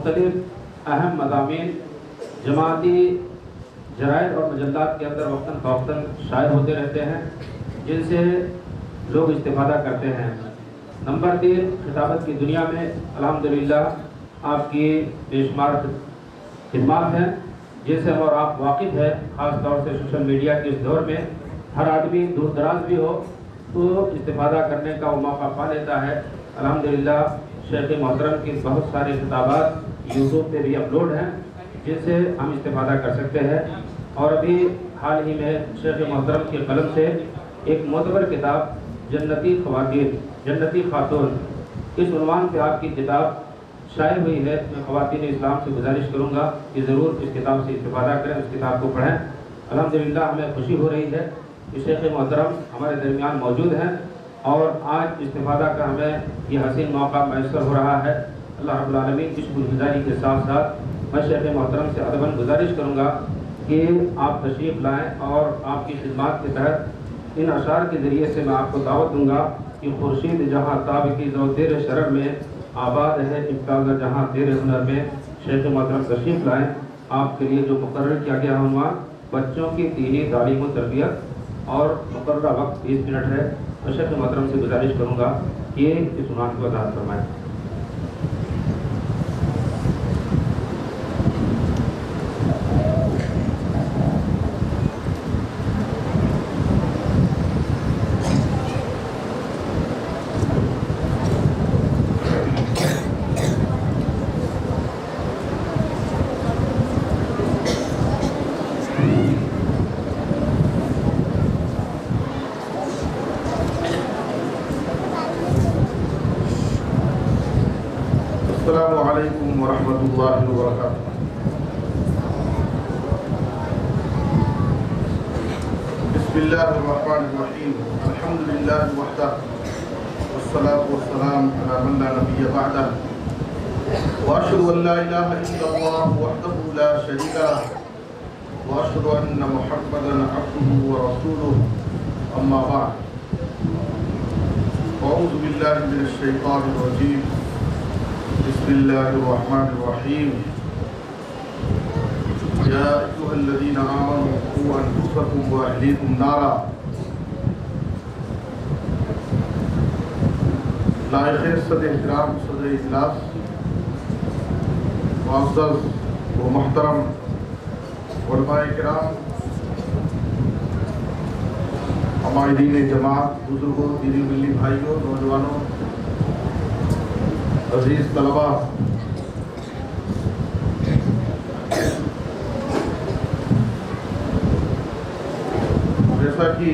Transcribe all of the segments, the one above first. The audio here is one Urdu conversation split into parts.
مختلف اہم مضامین جماعتی جرائد اور مجلات کے اندر وقتاً فوقتاً شائع ہوتے رہتے ہیں جن سے لوگ استفادہ کرتے ہیں۔ نمبر 3، خطابت کی دنیا میں الحمدللہ آپ کی بے شمار خدمات ہیں جن سے اور آپ واقف ہیں۔ خاص طور سے سوشل میڈیا کے اس دور میں ہر آدمی دور دراز بھی ہو تو استفادہ کرنے کا وہ موقع پا لیتا ہے۔ الحمدللہ شیخ محترم کی بہت سارے خطابات یوٹیوب پہ بھی اپلوڈ ہیں جن سے ہم استفادہ کر سکتے ہیں۔ اور ابھی حال ہی میں شیخ محترم کی قلم سے ایک معتبر کتاب جنتی خواتین، جنتی خاتون، اس عنوان پہ آپ کی کتاب شائع ہوئی ہے۔ میں خواتین اسلام سے گزارش کروں گا کہ ضرور اس کتاب سے استفادہ کریں، اس کتاب کو پڑھیں۔ الحمدللہ ہمیں خوشی ہو رہی ہے کہ شیخ محترم ہمارے درمیان موجود ہیں اور آج استفادہ کا ہمیں یہ حسین موقع میسر ہو رہا ہے۔ اللہ رب العالمین کی شکر گزاری کے ساتھ ساتھ میں شیخ محترم سے ادباً گزارش کروں گا کہ آپ تشریف لائیں اور آپ کی خدمات کے تحت ان اشعار کے ذریعے سے میں آپ کو دعوت دوں گا کہ خورشید جہاں تاب کی ذو تیرے شرر میں آباد ہے ابتاغ جہاں تیرے ہنر میں۔ شیخ محترم تشریف لائیں۔ آپ کے لیے جو مقرر کیا گیا عنوان بچوں کی دینی تعلیم و تربیت اور مقررہ وقت 20 منٹ ہے۔ میں شیخ محترم سے گزارش کروں گا کہ اس عنوان کو وضاحت فرمائیں۔ السلام علیکم ورحمۃ اللہ وبرکاتہ۔ بسم اللہ الرحمن الرحیم، الحمد للہ وحدہ والصلاة والسلام علی من لا نبی بعدہ، واشهد ان لا الہ الا اللہ وحدہ لا شریک لہ، واشهد ان محمدا عبدہ ورسولہ، اما بعد، اعوذ باللہ من الشیطان الرجیم، بسم اللہ الرحمن الرحیم، یا ایھا الذین آمنوا قوا انفسکم واہلیکم نارا۔ لائق صدر احترام صدر اجلاس، معزز و محترم علماء کرام، عمائدین جماعت، بزرگوں، دینی ملی بھائیوں، نوجوانوں، عزیز طلباء، جیسا کہ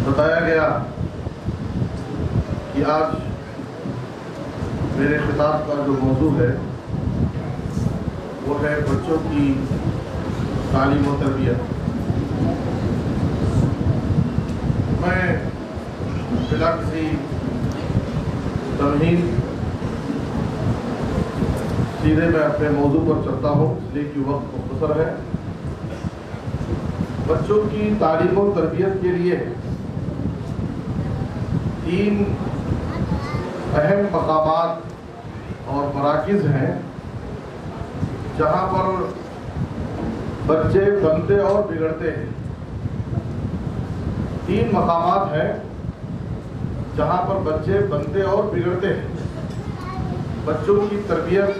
بتایا گیا کہ آج میرے خطاب کا جو موضوع ہے وہ ہے بچوں کی تعلیم و تربیت۔ میں بلا کسی تمہید سیدھے میں اپنے موضوع پر چلتا ہوں، اس لیے کہ وقت مختصر ہے۔ بچوں کی تعلیم و تربیت کے لیے 3 اہم مقامات اور مراکز ہیں جہاں پر بچے بنتے اور بگڑتے ہیں۔ 3 مقامات ہیں جہاں پر بچے بنتے اور بگڑتے ہیں۔ بچوں کی تربیت،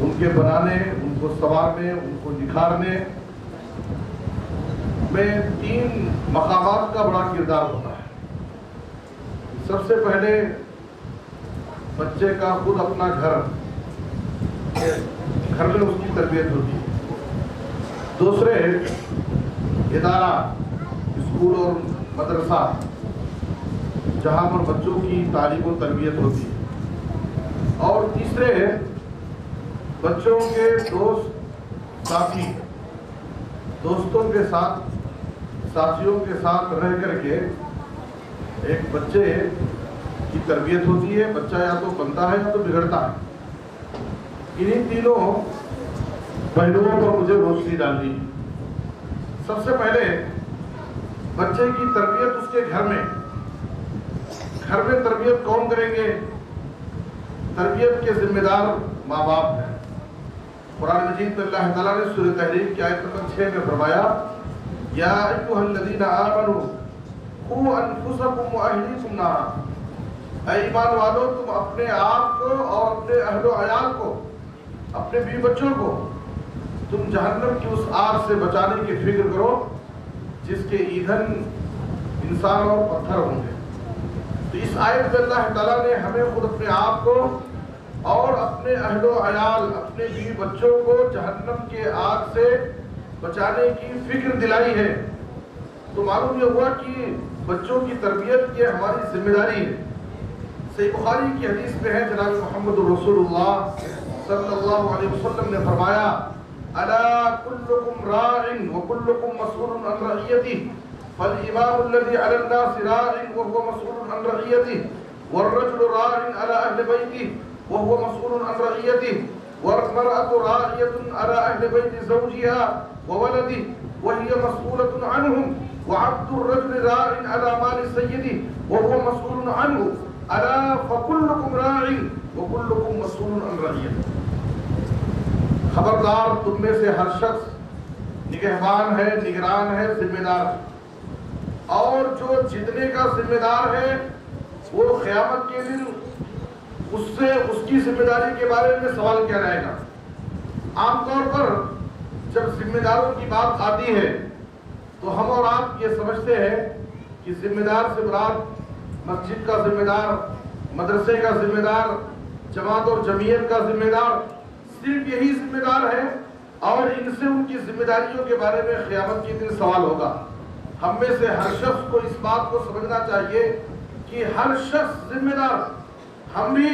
ان کے بنانے، ان کو سنوارنے، ان کو نکھارنے میں 3 مقامات کا بڑا کردار ہوتا ہے۔ سب سے پہلے بچے کا خود اپنا گھر میں اس کی تربیت ہوتی ہے۔ دوسرے ادارہ، اسکول اور مدرسہ، جہاں پر بچوں کی تعلیم و تربیت ہوتی ہے۔ اور تیسرے بچوں کے دوست ساتھی، دوستوں کے ساتھ، ساتھیوں کے ساتھ رہ کر کے ایک بچے کی تربیت ہوتی ہے۔ بچہ یا تو بنتا ہے یا تو بگڑتا ہے۔ انہی تینوں پہلوؤں پر مجھے روشنی ڈالنی ہے۔ سب سے پہلے بچے کی تربیت اس کے گھر میں تربیت کون کریں گے؟ تربیت کے ذمہ دار ماں باپ ہیں۔ قرآن مجید میں اللہ تعالیٰ نے سورہ تحریم کی آیت نمبر 6 میں فرمایا یا ایھا الذین آمنوا قوا انفسکم واہلیکم نارا، اے ایمان والو تم اپنے آپ کو اور اپنے اہل و عیال کو، اپنے بیوی بچوں کو تم جہنم کی اس آگ سے بچانے کی فکر کرو جس کے ایندھن انسان اور پتھر ہوں گے۔ تو اس آیت میں اللہ تعالیٰ نے ہمیں خود اپنے آپ کو اور اپنے اہل و عیال، اپنے بیوی بچوں کو جہنم کے آگ سے بچانے کی فکر دلائی ہے۔ تو معلوم یہ ہوا کہ بچوں کی تربیت یہ ہماری ذمہ داری ہے۔ صحیح بخاری کی حدیث میں ہے، جناب محمد رسول اللہ صلی اللہ علیہ وسلم نے فرمایا الا کلکم راع وکلکم مسئول عن رعیتہ فالامام الذی علی الناس راع وهو مسئول عن رعیتہ والرجل راع علی اہل بیتہ وهو مسئول عن رعیتہ والمرأة راعیة على اہل بیت زوجها وولده وهي مسئولة عنهم وعبد الرجل راع على مال سيده وهو مسئول عنه الا فكلكم راع وكلكم مسئول عن رعیتہ۔ خبردار تم میں سے ہر شخص نگہبان ہے، نگران ہے، ذمہ دار ہے، اور جو جتنے کا ذمہ دار ہے وہ قیامت کے دن اس سے اس کی ذمہ داری کے بارے میں سوال کیا جائے گا۔ عام طور پر جب ذمہ داروں کی بات آتی ہے تو ہم اور آپ یہ سمجھتے ہیں کہ ذمہ دار سے مراد مسجد کا ذمہ دار، مدرسے کا ذمہ دار، جماعت اور جمعیت کا ذمہ دار، صرف یہی ذمہ دار ہے اور ان سے ان کی ذمہ داریوں کے بارے میں قیامت کے دن سوال ہوگا۔ ہم میں سے ہر شخص کو اس بات کو سمجھنا چاہیے کہ ہر شخص ذمہ دار، ہم بھی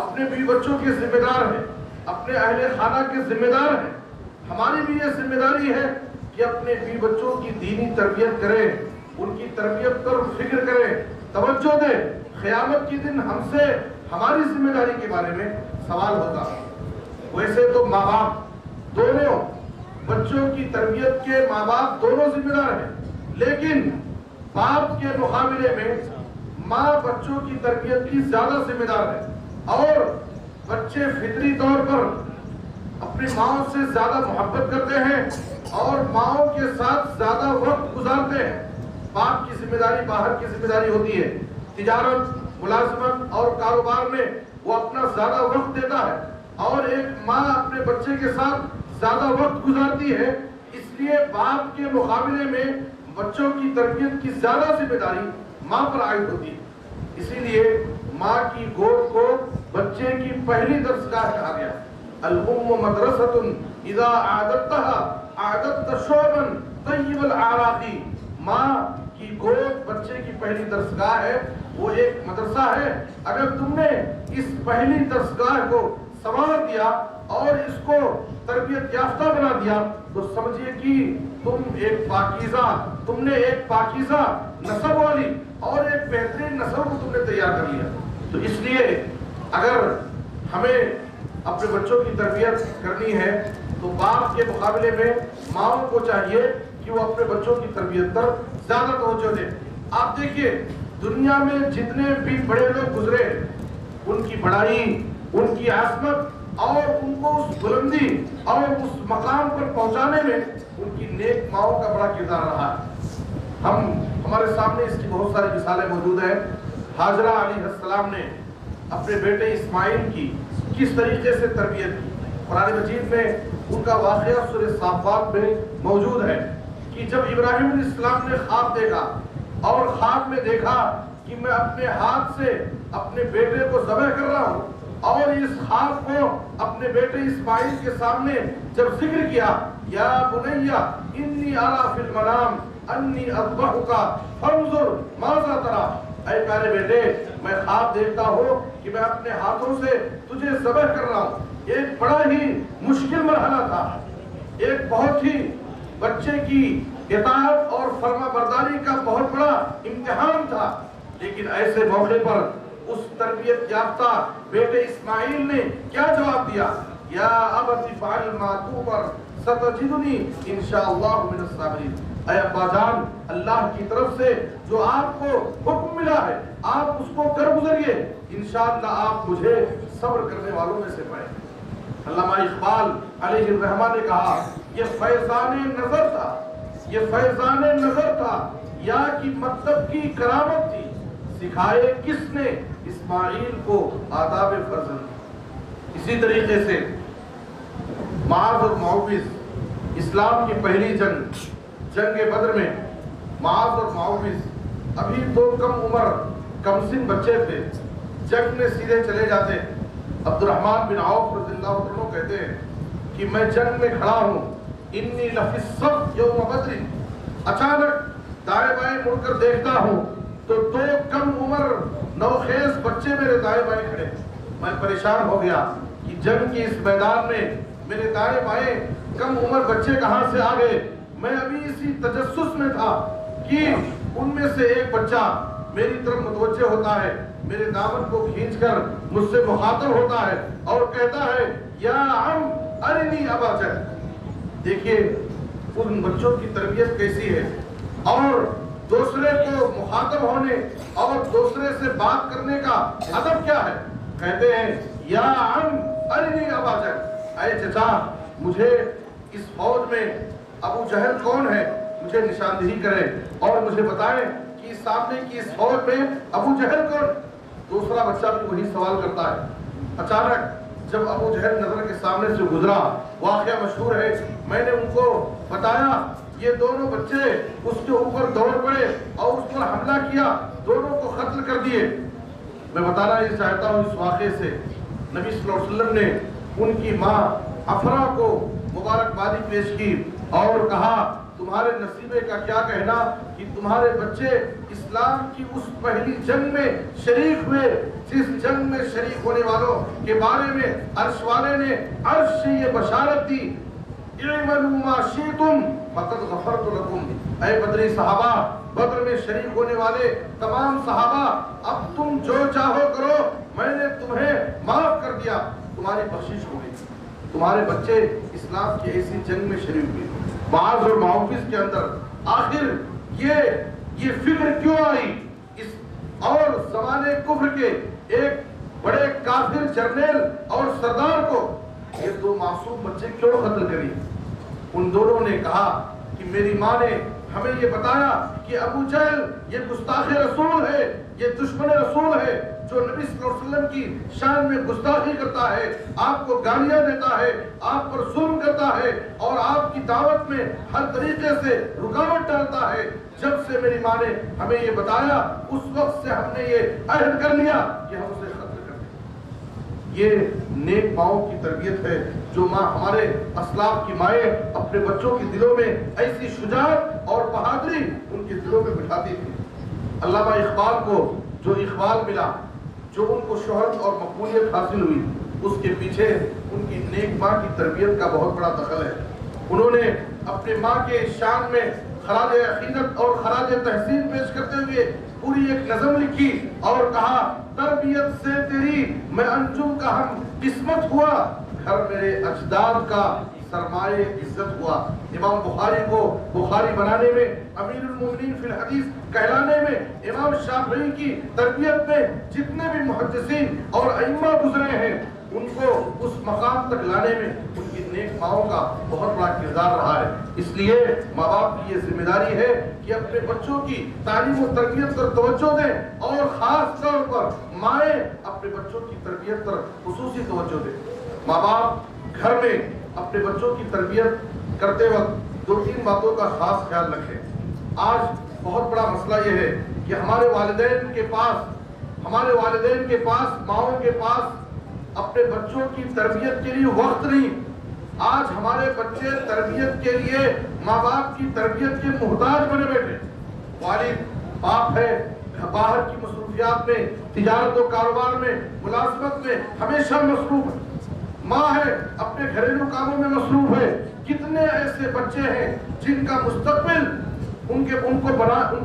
اپنے بیوی بچوں کے ذمہ دار ہیں، اپنے اہل خانہ کے ذمہ دار ہیں۔ ہماری بھی یہ ذمہ داری ہے کہ اپنے بیوی بچوں کی دینی تربیت کریں، ان کی تربیت پر فکر کریں، توجہ دیں۔ قیامت کے دن ہم سے ہماری ذمہ داری کے بارے میں سوال ہوگا۔ ویسے تو ماں باپ دونوں، بچوں کی تربیت کے ماں باپ دونوں ذمہ دار ہیں، لیکن باپ کے مقابلے میں ماں بچوں کی تربیت کی زیادہ ذمہ دار ہے، اور بچے فطری طور پر اپنی ماں سے زیادہ محبت کرتے ہیں اور ماں کے ساتھ زیادہ وقت گزارتے ہیں۔ باپ کی ذمہ داری باہر کی ذمہ داری ہوتی ہے، تجارت، ملازمت اور کاروبار میں وہ اپنا زیادہ وقت دیتا ہے، اور ایک ماں اپنے بچے کے ساتھ زیادہ وقت گزارتی ہے۔ اس لیے باپ کے مقابلے میں بچوں کی تربیت کی زیادہ ذمہ داری ماں پر عائد ہوتی ہے۔ اسی لیے ماں کی گود کو بچے کی پہلی درسگاہ کہا گیا۔ الام مدرسۃ اذا اعددتها اعددت شعبا طیب الاعراق۔ ماں کی گود بچے کی پہلی درسگاہ ہے، وہ ایک مدرسہ ہے۔ اگر تم نے اس پہلی درسگاہ کو سنوار دیا اور اس کو تربیت یافتہ بنا دیا تو سمجھیے کہ تم نے ایک پاکیزہ نسب والی اور ایک بہترین نسل کو تم نے تیار کر لیا۔ تو اس لیے اگر ہمیں اپنے بچوں کی تربیت کرنی ہے تو باپ کے مقابلے میں ماؤں کو چاہیے کہ وہ اپنے بچوں کی تربیت پر زیادہ توجہ دیں۔ آپ دیکھیے دنیا میں جتنے بھی بڑے لوگ گزرے، ان کی بڑائی، ان کی عظمت اور ان کو اس بلندی اور اس مقام پر پہنچانے میں ان کی نیک ماؤں کا بڑا کردار رہا ہے۔ ہمارے سامنے اس کی بہت ساری مثالیں موجود ہیں۔ ہاجرہ علیہ السلام نے اپنے بیٹے اسماعیل کی کس طریقے سے تربیت کی، قرآن مجید میں ان کا واقعہ سورہ صافات میں موجود ہے کہ جب ابراہیم علیہ السلام نے خواب دیکھا اور خواب میں دیکھا کہ میں اپنے ہاتھ سے اپنے بیٹے کو ذبح کر رہا ہوں، اور اس خواب کو اپنے بیٹے اسماعیل کے سامنے جب ذکر کیا، یا بنی انی ارا فی المنام انی اذبحک فانظر ماذا تری۔ اے پیارے بیٹے، میں خواب دیکھتا ہوں کہ میں اپنے ہاتھوں سے تجھے ذبح کر رہا ہوں۔ ایک بڑا ہی مشکل مرحلہ تھا، ایک بہت ہی بچے کی اطاعت اور فرما برداری کا بہت بڑا امتحان تھا، لیکن ایسے موقع پر اس تربیت یافتہ بیٹے اسماعیل نے کیا جواب دیا؟ یا ابت فعل ما تؤمر ستجدنی انشاءاللہ من الصابرین۔ اے ابا جان، اللہ کی طرف سے جو آپ کو حکم ملا ہے آپ اس کو کر گزریے، انشاءاللہ آپ مجھے صبر کرنے والوں میں سے پائے۔ علامہ اقبال علیہ الرحمہ نے کہا یہ فیضان نظر تھا، یہ فیضان نظر تھا، یا کی مطلب کی کرامت تھی، سکھائے کس نے اسماعیل کو آداب فرزند۔ اسی طریقے سے معاذ اور معوذ، اسلام کی پہلی جنگ بدر میں معاذ اور معوذ ابھی تو کم عمر کم سن بچے تھے، جنگ میں سیدھے چلے جاتے۔ عبد الرحمن بن عوف رضی اللہ عنہ کہتے ہیں کہ میں جنگ میں کھڑا ہوں، انی لفی الصف یوم بدر، اچانک دائیں بائیں مڑ کر دیکھتا ہوں تو دو کم عمر نوخیز بچے میرے دائیں بائیں کھڑے۔ میں پریشان ہو گیا کہ جنگ کے اس میدان میں میرے دائیں بائیں کم عمر بچے کہاں سے آ گئے۔ میں ابھی اسی تجسس میں تھا کہ ان میں سے ایک بچہ میری طرف متوجہ ہوتا ہے، میرے دامن کو کھینچ کر مجھ سے مخاطب ہوتا ہے اور کہتا ہے یا عم ارنی ابا جہل۔ دیکھیے ان بچوں کی تربیت کیسی ہے، اور دوسرے کو مخاطب ہونے اور دوسرے سے بات کرنے کا ادب کیا ہے۔ کہتے ہیں یا عم ارنی ابا جہل، اے چچا مجھے اس فوج میں ابو جہل کون ہے مجھے نشاندہی کرے اور مجھے بتائیں کہ سامنے کی اس فوج میں ابو جہل کون۔ دوسرا بچہ بھی وہی سوال کرتا ہے۔ اچانک جب ابو جہل نظر کے سامنے سے گزرا، واقعہ مشہور ہے، میں نے ان کو بتایا، یہ دونوں بچے اس کے اوپر دوڑ پڑے اور اس پر حملہ کیا، دونوں کو قتل کر دیے۔ میں بتانا یہ چاہتا ہوں اس واقعے سے، نبی صلی اللہ علیہ وسلم نے ان کی ماں افرا کو مبارکبادی پیش کی اور کہا تمہارے نصیبے کا کیا کہنا کہ تمہارے بچے اسلام کی اس پہلی جنگ میں شریک ہوئے، جس جنگ میں شریک ہونے والوں کے بارے میں عرش والے نے عرش سے یہ بشارت دی اعملوا ما شئتم فقد غفرت لكم۔ اے بدری صحابہ، بدر میں شریک ہونے والے تمام صحابہ، اب تم جو چاہو کرو، میں نے تمہیں معاف کر دیا، تمہاری بخشش ہو گئی۔ تمہارے بچے اسلام کی ایسی جنگ میں شریک ہوئے۔ معاذ اور معوذ کے اندر آخر یہ فکر کیوں آئی، اس اور زمانے کفر کے ایک بڑے کافر جرنیل اور سردار کو یہ دو معصوم بچے کیوں قتل کری؟ ان دونوں نے کہا کہ میری ماں نے ہمیں یہ بتایا کہ ابو جہل یہ گستاخ رسول ہے، یہ دشمن رسول ہے، جو نبی صلی اللہ علیہ وسلم کی شان میں گستاخی کرتا ہے، آپ کو گالیاں دیتا ہے، آپ پر ظلم کرتا ہے اور آپ کی دعوت میں ہر طریقے سے رکاوٹ ڈالتا ہے۔ جب سے میری ماں نے ہمیں یہ بتایا، اس وقت سے ہم نے یہ عہد کر لیا کہ ہم اسے قتل کر دیں۔ یہ نیک ماؤں کی تربیت ہے، جو ماں ہمارے اسلاف کی مائیں اپنے بچوں کے دلوں میں ایسی شجاعت اور بہادری ان کے دلوں میں بٹھاتی تھی۔ علامہ اقبال کو جو اقبال ملا، جو ان کو شہرت اور مقبولیت حاصل ہوئی، اس کے پیچھے ان کی نیک ماں کی تربیت کا بہت بڑا دخل ہے۔ انہوں نے اپنے ماں کے شان میں خراج عقیدت اور خراج تحسین پیش کرتے ہوئے پوری ایک نظم لکھی اور کہا تربیت سے تیری میں انجم کا ہم قسمت ہوا، گھر میرے اجداد کا سرمایہ عزت ہوا۔ امام بخاری کو بخاری بنانے میں، امیر المومنین فی الحدیث کہلانے میں، امام شافعی کی تربیت میں جتنے بھی محدثین اور ائمہ گزرے ہیں، ان کو اس مقام تک لانے میں ان کی نیک ماؤں کا بہت بڑا کردار رہا ہے۔ اس لیے ماں باپ کی یہ ذمہ داری ہے کہ اپنے بچوں کی تعلیم و تربیت پر توجہ دیں، اور خاص طور پر مائیں اپنے بچوں کی تربیت پر خصوصی توجہ دیں۔ ماں باپ گھر میں اپنے بچوں کی تربیت کرتے وقت دو تین باتوں کا خاص خیال رکھیں۔ آج بہت بڑا مسئلہ یہ ہے کہ ہمارے والدین کے پاس ماؤں کے پاس اپنے بچوں کی تربیت کے لیے وقت نہیں۔ آج ہمارے بچے تربیت کے لیے ماں باپ کی تربیت کے محتاج بنے بیٹھے۔ والد باپ ہے، باہر کی مصروفیات میں، تجارت و کاروبار میں، ملازمت میں ہمیشہ مصروف ہے۔ ماں ہے، اپنے گھریلو کاموں میں مصروف ہے۔ کتنے ایسے بچے ہیں جن کا مستقبل ان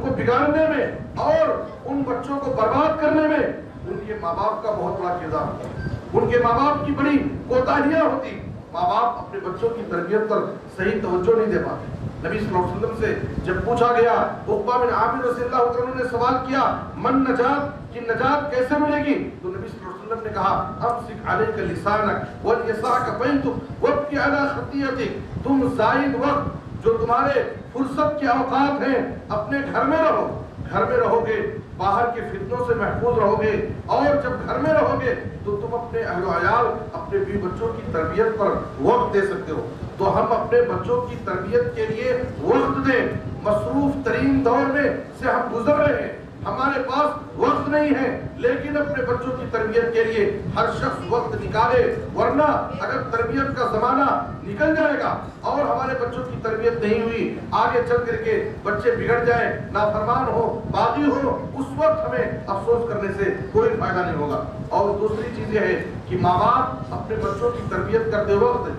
کو بگاڑنے میں اور ان بچوں کو برباد کرنے میں ان کے ماں باپ کا بہت بڑا کردار ہوتا ہے۔ ان کے ماں باپ کی بڑی کوتاہیاں ہوتی۔ ماں باپ اپنے بچوں کی تربیت پر صحیح توجہ نہیں دے پاتے۔ نبی صلی اللہ علیہ وسلم سے جب پوچھا گیا، عقبہ بن عامر رضی اللہ عنہ نے سوال کیا، من نجات، کہ نجات کیسے ملے گی؟ تو نبی صلی اللہ علیہ وسلم نے کہا امسک علیک لسانک ولیسعک بیتک وابکی علی خطیئتک، تم زائد وقت جو تمہارے فرصت کے اوقات ہیں اپنے گھر میں رہو، گھر میں رہو گے باہر کے فتنوں سے محفوظ رہو گے، اور جب گھر میں رہو گے تو تم اپنے اہل و عیال اپنے بیوی بچوں کی تربیت پر وقت دے سکتے ہو۔ تو ہم اپنے بچوں کی تربیت کے لیے وقت دیں، مصروف ترین دور میں سے ہم گزر رہے ہیں، ہمارے پاس وقت نہیں ہے، لیکن اپنے بچوں کی تربیت کے لیے ہر شخص وقت نکالے، ورنہ اگر تربیت کا زمانہ نکل جائے گا اور ہمارے بچوں کی تربیت نہیں ہوئی، آگے چل کر کے بچے بگڑ جائیں، نافرمان ہو، باغی ہو، اس وقت ہمیں افسوس کرنے سے کوئی فائدہ نہیں ہوگا۔ اور دوسری چیز یہ ہے کہ ماں باپ اپنے بچوں کی تربیت کرتے وقت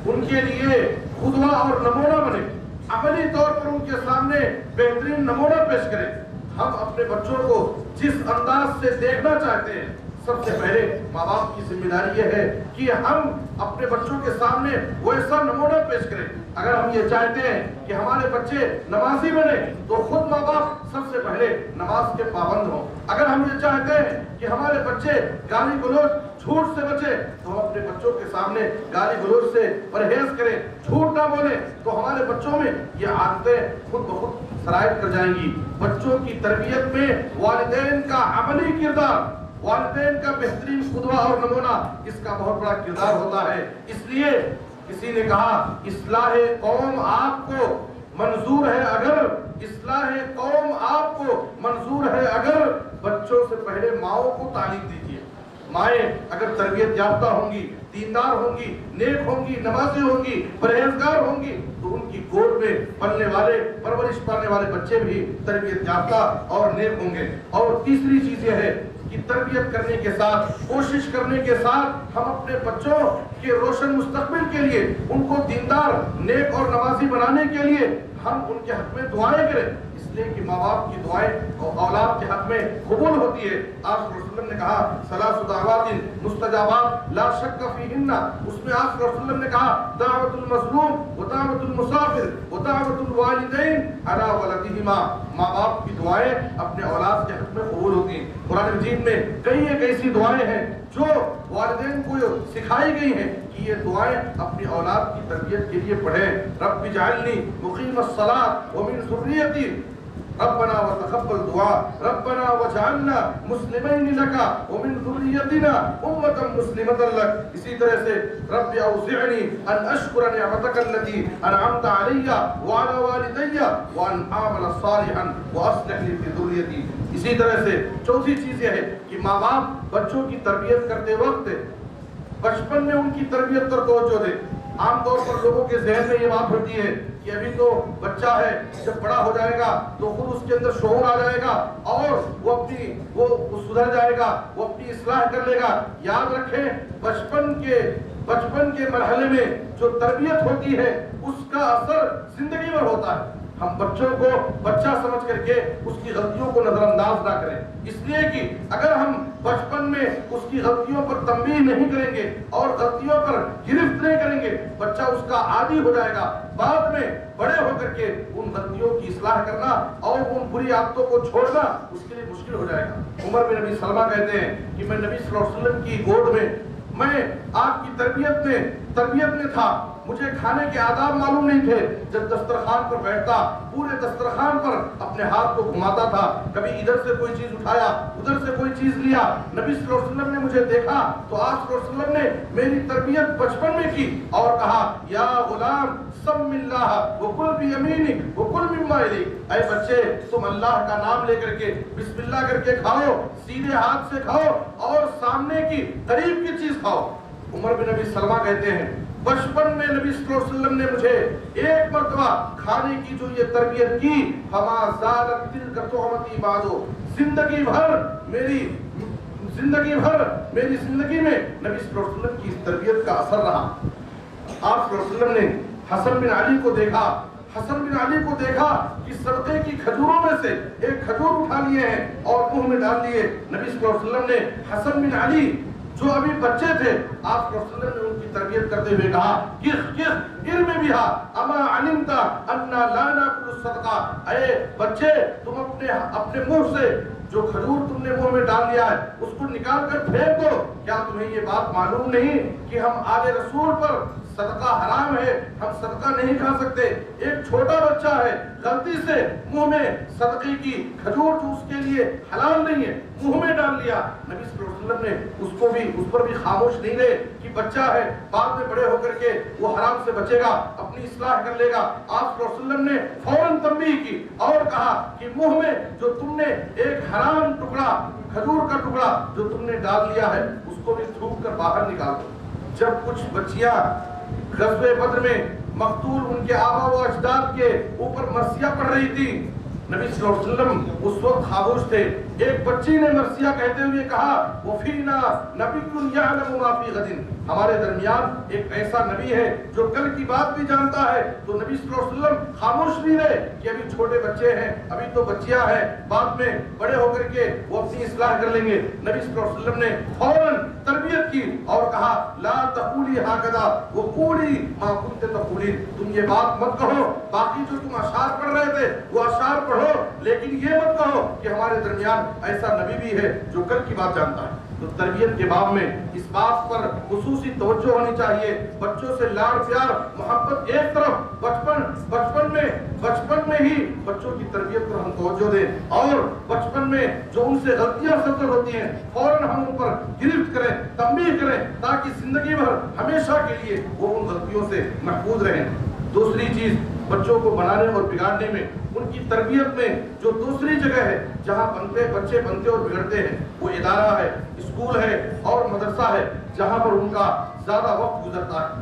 ان کے لیے قدوہ اور نمونہ بنے، عملی طور پر ان کے سامنے بہترین نمونہ پیش کریں۔ ہم اپنے بچوں کو جس انداز سے دیکھنا چاہتے ہیں، سب سے پہلے ماں باپ کی ذمہ داری یہ ہے کہ ہم اپنے بچوں کے سامنے ویسا نمونہ پیش کریں۔ اگر ہم یہ چاہتے ہیں کہ ہمارے بچے نمازی بنے تو خود ماں باپ سب سے پہلے نماز کے پابند ہوں۔ اگر ہم یہ چاہتے ہیں کہ ہمارے بچے گالی گلوچ جھوٹ سے بچے تو ہم اپنے بچوں کے سامنے گالی گلوچ سے پرہیز کریں، جھوٹ نہ بولیں، تو ہمارے بچوں میں یہ عادتیں خود بخود سرایت کر جائیں گی۔ بچوں کی تربیت میں والدین کا عملی کردار، والدین کا بہترین قدوہ اور نمونہ، اس کا بہت بڑا کردار ہوتا ہے۔ اس لیے کسی نے کہا اصلاح قوم آپ کو منظور ہے اگر، اصلاح قوم آپ کو منظور ہے اگر، بچوں سے پہلے ماؤں کو تعلیم دیجیے۔ مائیں اگر تربیت یافتہ ہوں گی، دیندار ہوں گی، نیک ہوں گی، نمازی ہوں گی، پرہیزگار ہوں گی، تو ان کی گود میں پلنے والے، پرورش پانے والے بچے بھی تربیت یافتہ اور نیک ہوں گے۔ اور تیسری چیز یہ ہے کہ تربیت کرنے کے ساتھ، کوشش کرنے کے ساتھ ہم اپنے بچوں کے روشن مستقبل کے لیے، ان کو دیندار، نیک اور نمازی بنانے کے لیے ہم ان کے حق میں دعائیں کریں، اس لیے کہ ماں باپ کی دعائیں اولاد کے حق میں قبول ہوتی ہے۔ آپ صلی اللہ علیہ وسلم نے کہا ثلاث دعوات مستجابات لا شک فیہن، اس میں آپ صلی اللہ علیہ وسلم نے کہا دعوت المظلوم و دعوت المسافر و دعوت الوالدین علی ولدہما، ماں باپ کی دعائیں اپنے اولاد کے حق میں قبول ہوتی ہیں۔ قرآن مجید میں کئی ایک ایسی دعائیں ہیں جو والدین کو سکھائی گئی ہیں کہ یہ دعائیں اپنی اولاد کی تربیت کے لیے پڑھیں۔ رب اجعلنی مقیم الصلاۃ ومن ذریتی، ربنا وتقبل دعاء، ربنا واجعلنا مسلمین لک ومن ذریتنا امة مسلمة لک۔ اسی طرح سے رب اوزعنی ان اشکر نعمتک التي انعمت علی وعلى والدی وان اعمل صالحا واصلح لی فی ذریتی۔ اسی طرح سے چوتھی چیز یہ ہے کہ ماں باپ بچوں کی تربیت کرتے وقت بچپن میں ان کی تربیت پر توجہ دیں۔ عام طور پر لوگوں کے ذہن میں یہ بات ہوتی ہے کہ ابھی تو بچہ ہے، جب بڑا ہو جائے گا تو خود اس کے اندر شعور آ جائے گا اور وہ سدھر جائے گا، وہ اپنی اصلاح کر لے گا۔ یاد رکھیں بچپن کے مرحلے میں جو تربیت ہوتی ہے اس کا اثر زندگی بھر ہوتا ہے۔ ہم بچوں کو بچہ سمجھ کر کے اس کی غلطیوں کو نظر انداز نہ کریں، اس لیے کہ اگر ہم بچپن میں اس کی غلطیوں پر تنبیہ نہیں کریں گے اور غلطیوں پر گرفت نہیں کریں گے، بچہ اس کا عادی ہو جائے گا۔ بعد میں بڑے ہو کر کے ان غلطیوں کی اصلاح کرنا اور ان بری عادتوں کو چھوڑنا اس کے لیے مشکل ہو جائے گا۔ عمر بن ابی سلمہ کہتے ہیں کہ میں نبی صلی اللہ علیہ وسلم کی گود میں آپ کی تربیت میں تھا، مجھے کھانے کے آداب معلوم نہیں تھے۔ جب دسترخوان پر بیٹھتا پورے دسترخوان پر اپنے ہاتھ کو گھماتا تھا، کبھی ادھر سے کوئی چیز اٹھایا، ادھر سے کوئی چیز لیا۔ نبی صلی اللہ علیہ وسلم نے مجھے دیکھا تو آپ صلی اللہ علیہ وسلم نے میری تربیت بچپن میں کی اور کہا یا غلام سم اللہ وکل بیمینک وکل مما یلیک، اے بچے تم اللہ کا نام لے کر کے بسم اللہ کر کے کھاؤ، سیدھے ہاتھ سے کھاؤ اور سامنے کی قریب کی چیز کھاؤ۔ عمر بن ابی سلمہ کہتے ہیں بچپن میں نبی صلی اللہ علیہ وسلم نے مجھے ایک مرتبہ کھانے کی جو یہ تربیت کی، فما زالت تلک طعمتی بعدو، زندگی بھر میری زندگی میں نبی صلی اللہ علیہ وسلم کی اس تربیت کا اثر رہا۔ آپ صلی اللہ علیہ وسلم نے حسن بن علی کو دیکھا کہ صدقے کی کھجوروں میں سے ایک کھجور اٹھا لیے ہیں اور منہ میں ڈال لیے۔ نبی صلی اللہ علیہ وسلم نے حسن بن علی جو ابھی بچے تھے، آپ صلی اللہ علیہ وسلم نے ان کی تربیت کرتے ہوئے کہا ارم بہا اما علمت انا لا ناکل الصدقہ، اے بچے تم اپنے منہ سے جو کھجور تم نے منہ میں ڈال لیا ہے اس کو نکال کر پھینک دو۔ کیا تمہیں یہ بات معلوم نہیں کہ ہم آل رسول پر صدقہ حرام ہے، ہم صدقہ نہیں کھا سکتے؟ ایک چھوٹا بچہ ہے، غلطی سے منہ میں صدقے کی کھجور جو اس کے لیے حلال نہیں ہے منہ میں ڈال لیا، نبی صلی اللہ علیہ وسلم نے اس پر بھی خاموش نہیں رہے کہ بچہ ہے، بعد میں بڑے ہو کر کے وہ حرام سے بچے گا، اپنی اصلاح کر لے گا۔ آپ صلی اللہ علیہ وسلم نے فوراً تنبیہ کی اور کہا کہ منہ میں جو تم نے ایک حرام ٹکڑا، کھجور کا ٹکڑا جو تم نے ڈال لیا ہے اس کو بھی تھوک کر باہر نکال دو۔ جب کچھ بچیاں غزوہ بدر میں مقتول ان کے آبا و اجداد کے اوپر مرثیہ پڑھ رہی تھی، نبی صلی اللہ علیہ وسلم اس وقت خاموش تھے۔ ایک بچی نے مرثیہ کہتے ہوئے کہا وَفِينَا نَبِيٌّ يَعْلَمُ مَا فِي غَدٍ، ہمارے درمیان ایک ایسا نبی ہے جو کل کی بات بھی جانتا ہے۔ تو نبی صلی اللہ علیہ وسلم خاموش نہیں رہے کہ ابھی چھوٹے بچے ہیں، ابھی تو بچیاں ہیں، بعد میں بڑے ہو کر کے وہ اپنی اصلاح کر لیں گے۔ نبی صلی اللہ علیہ وسلم نے فوراً تربیت کی اور کہا لا تقولی ہاکذا وقولی ما کنت تقولی، تم یہ بات مت کہو، باقی جو تم اشعار پڑھ رہے تھے وہ اشعار پڑھو، لیکن یہ مت کہو کہ ہمارے درمیان ایسا نبی بھی ہے جو کل کی بات جانتا ہے۔ تو تربیت کے باب میں اس بات پر خصوصی توجہ ہونی چاہیے، بچوں سے لاڑ پیار محبت ایک طرف، بچپن میں ہی بچوں کی تربیت پر ہم توجہ دیں، اور بچپن میں جو ان سے غلطیاں صدر ہوتی ہیں فوراً ہم ان پر گرفت کریں، تنبیہ کریں، تاکہ زندگی بھر ہمیشہ کے لیے وہ ان غلطیوں سے محفوظ رہیں۔ دوسری چیز، بچوں کو بنانے اور بگاڑنے میں، ان کی تربیت میں جو دوسری جگہ ہے جہاں بچے بنتے اور بگڑتے ہیں وہ ادارہ ہے، اسکول ہے اور مدرسہ ہے، جہاں پر ان کا زیادہ وقت گزرتا ہے۔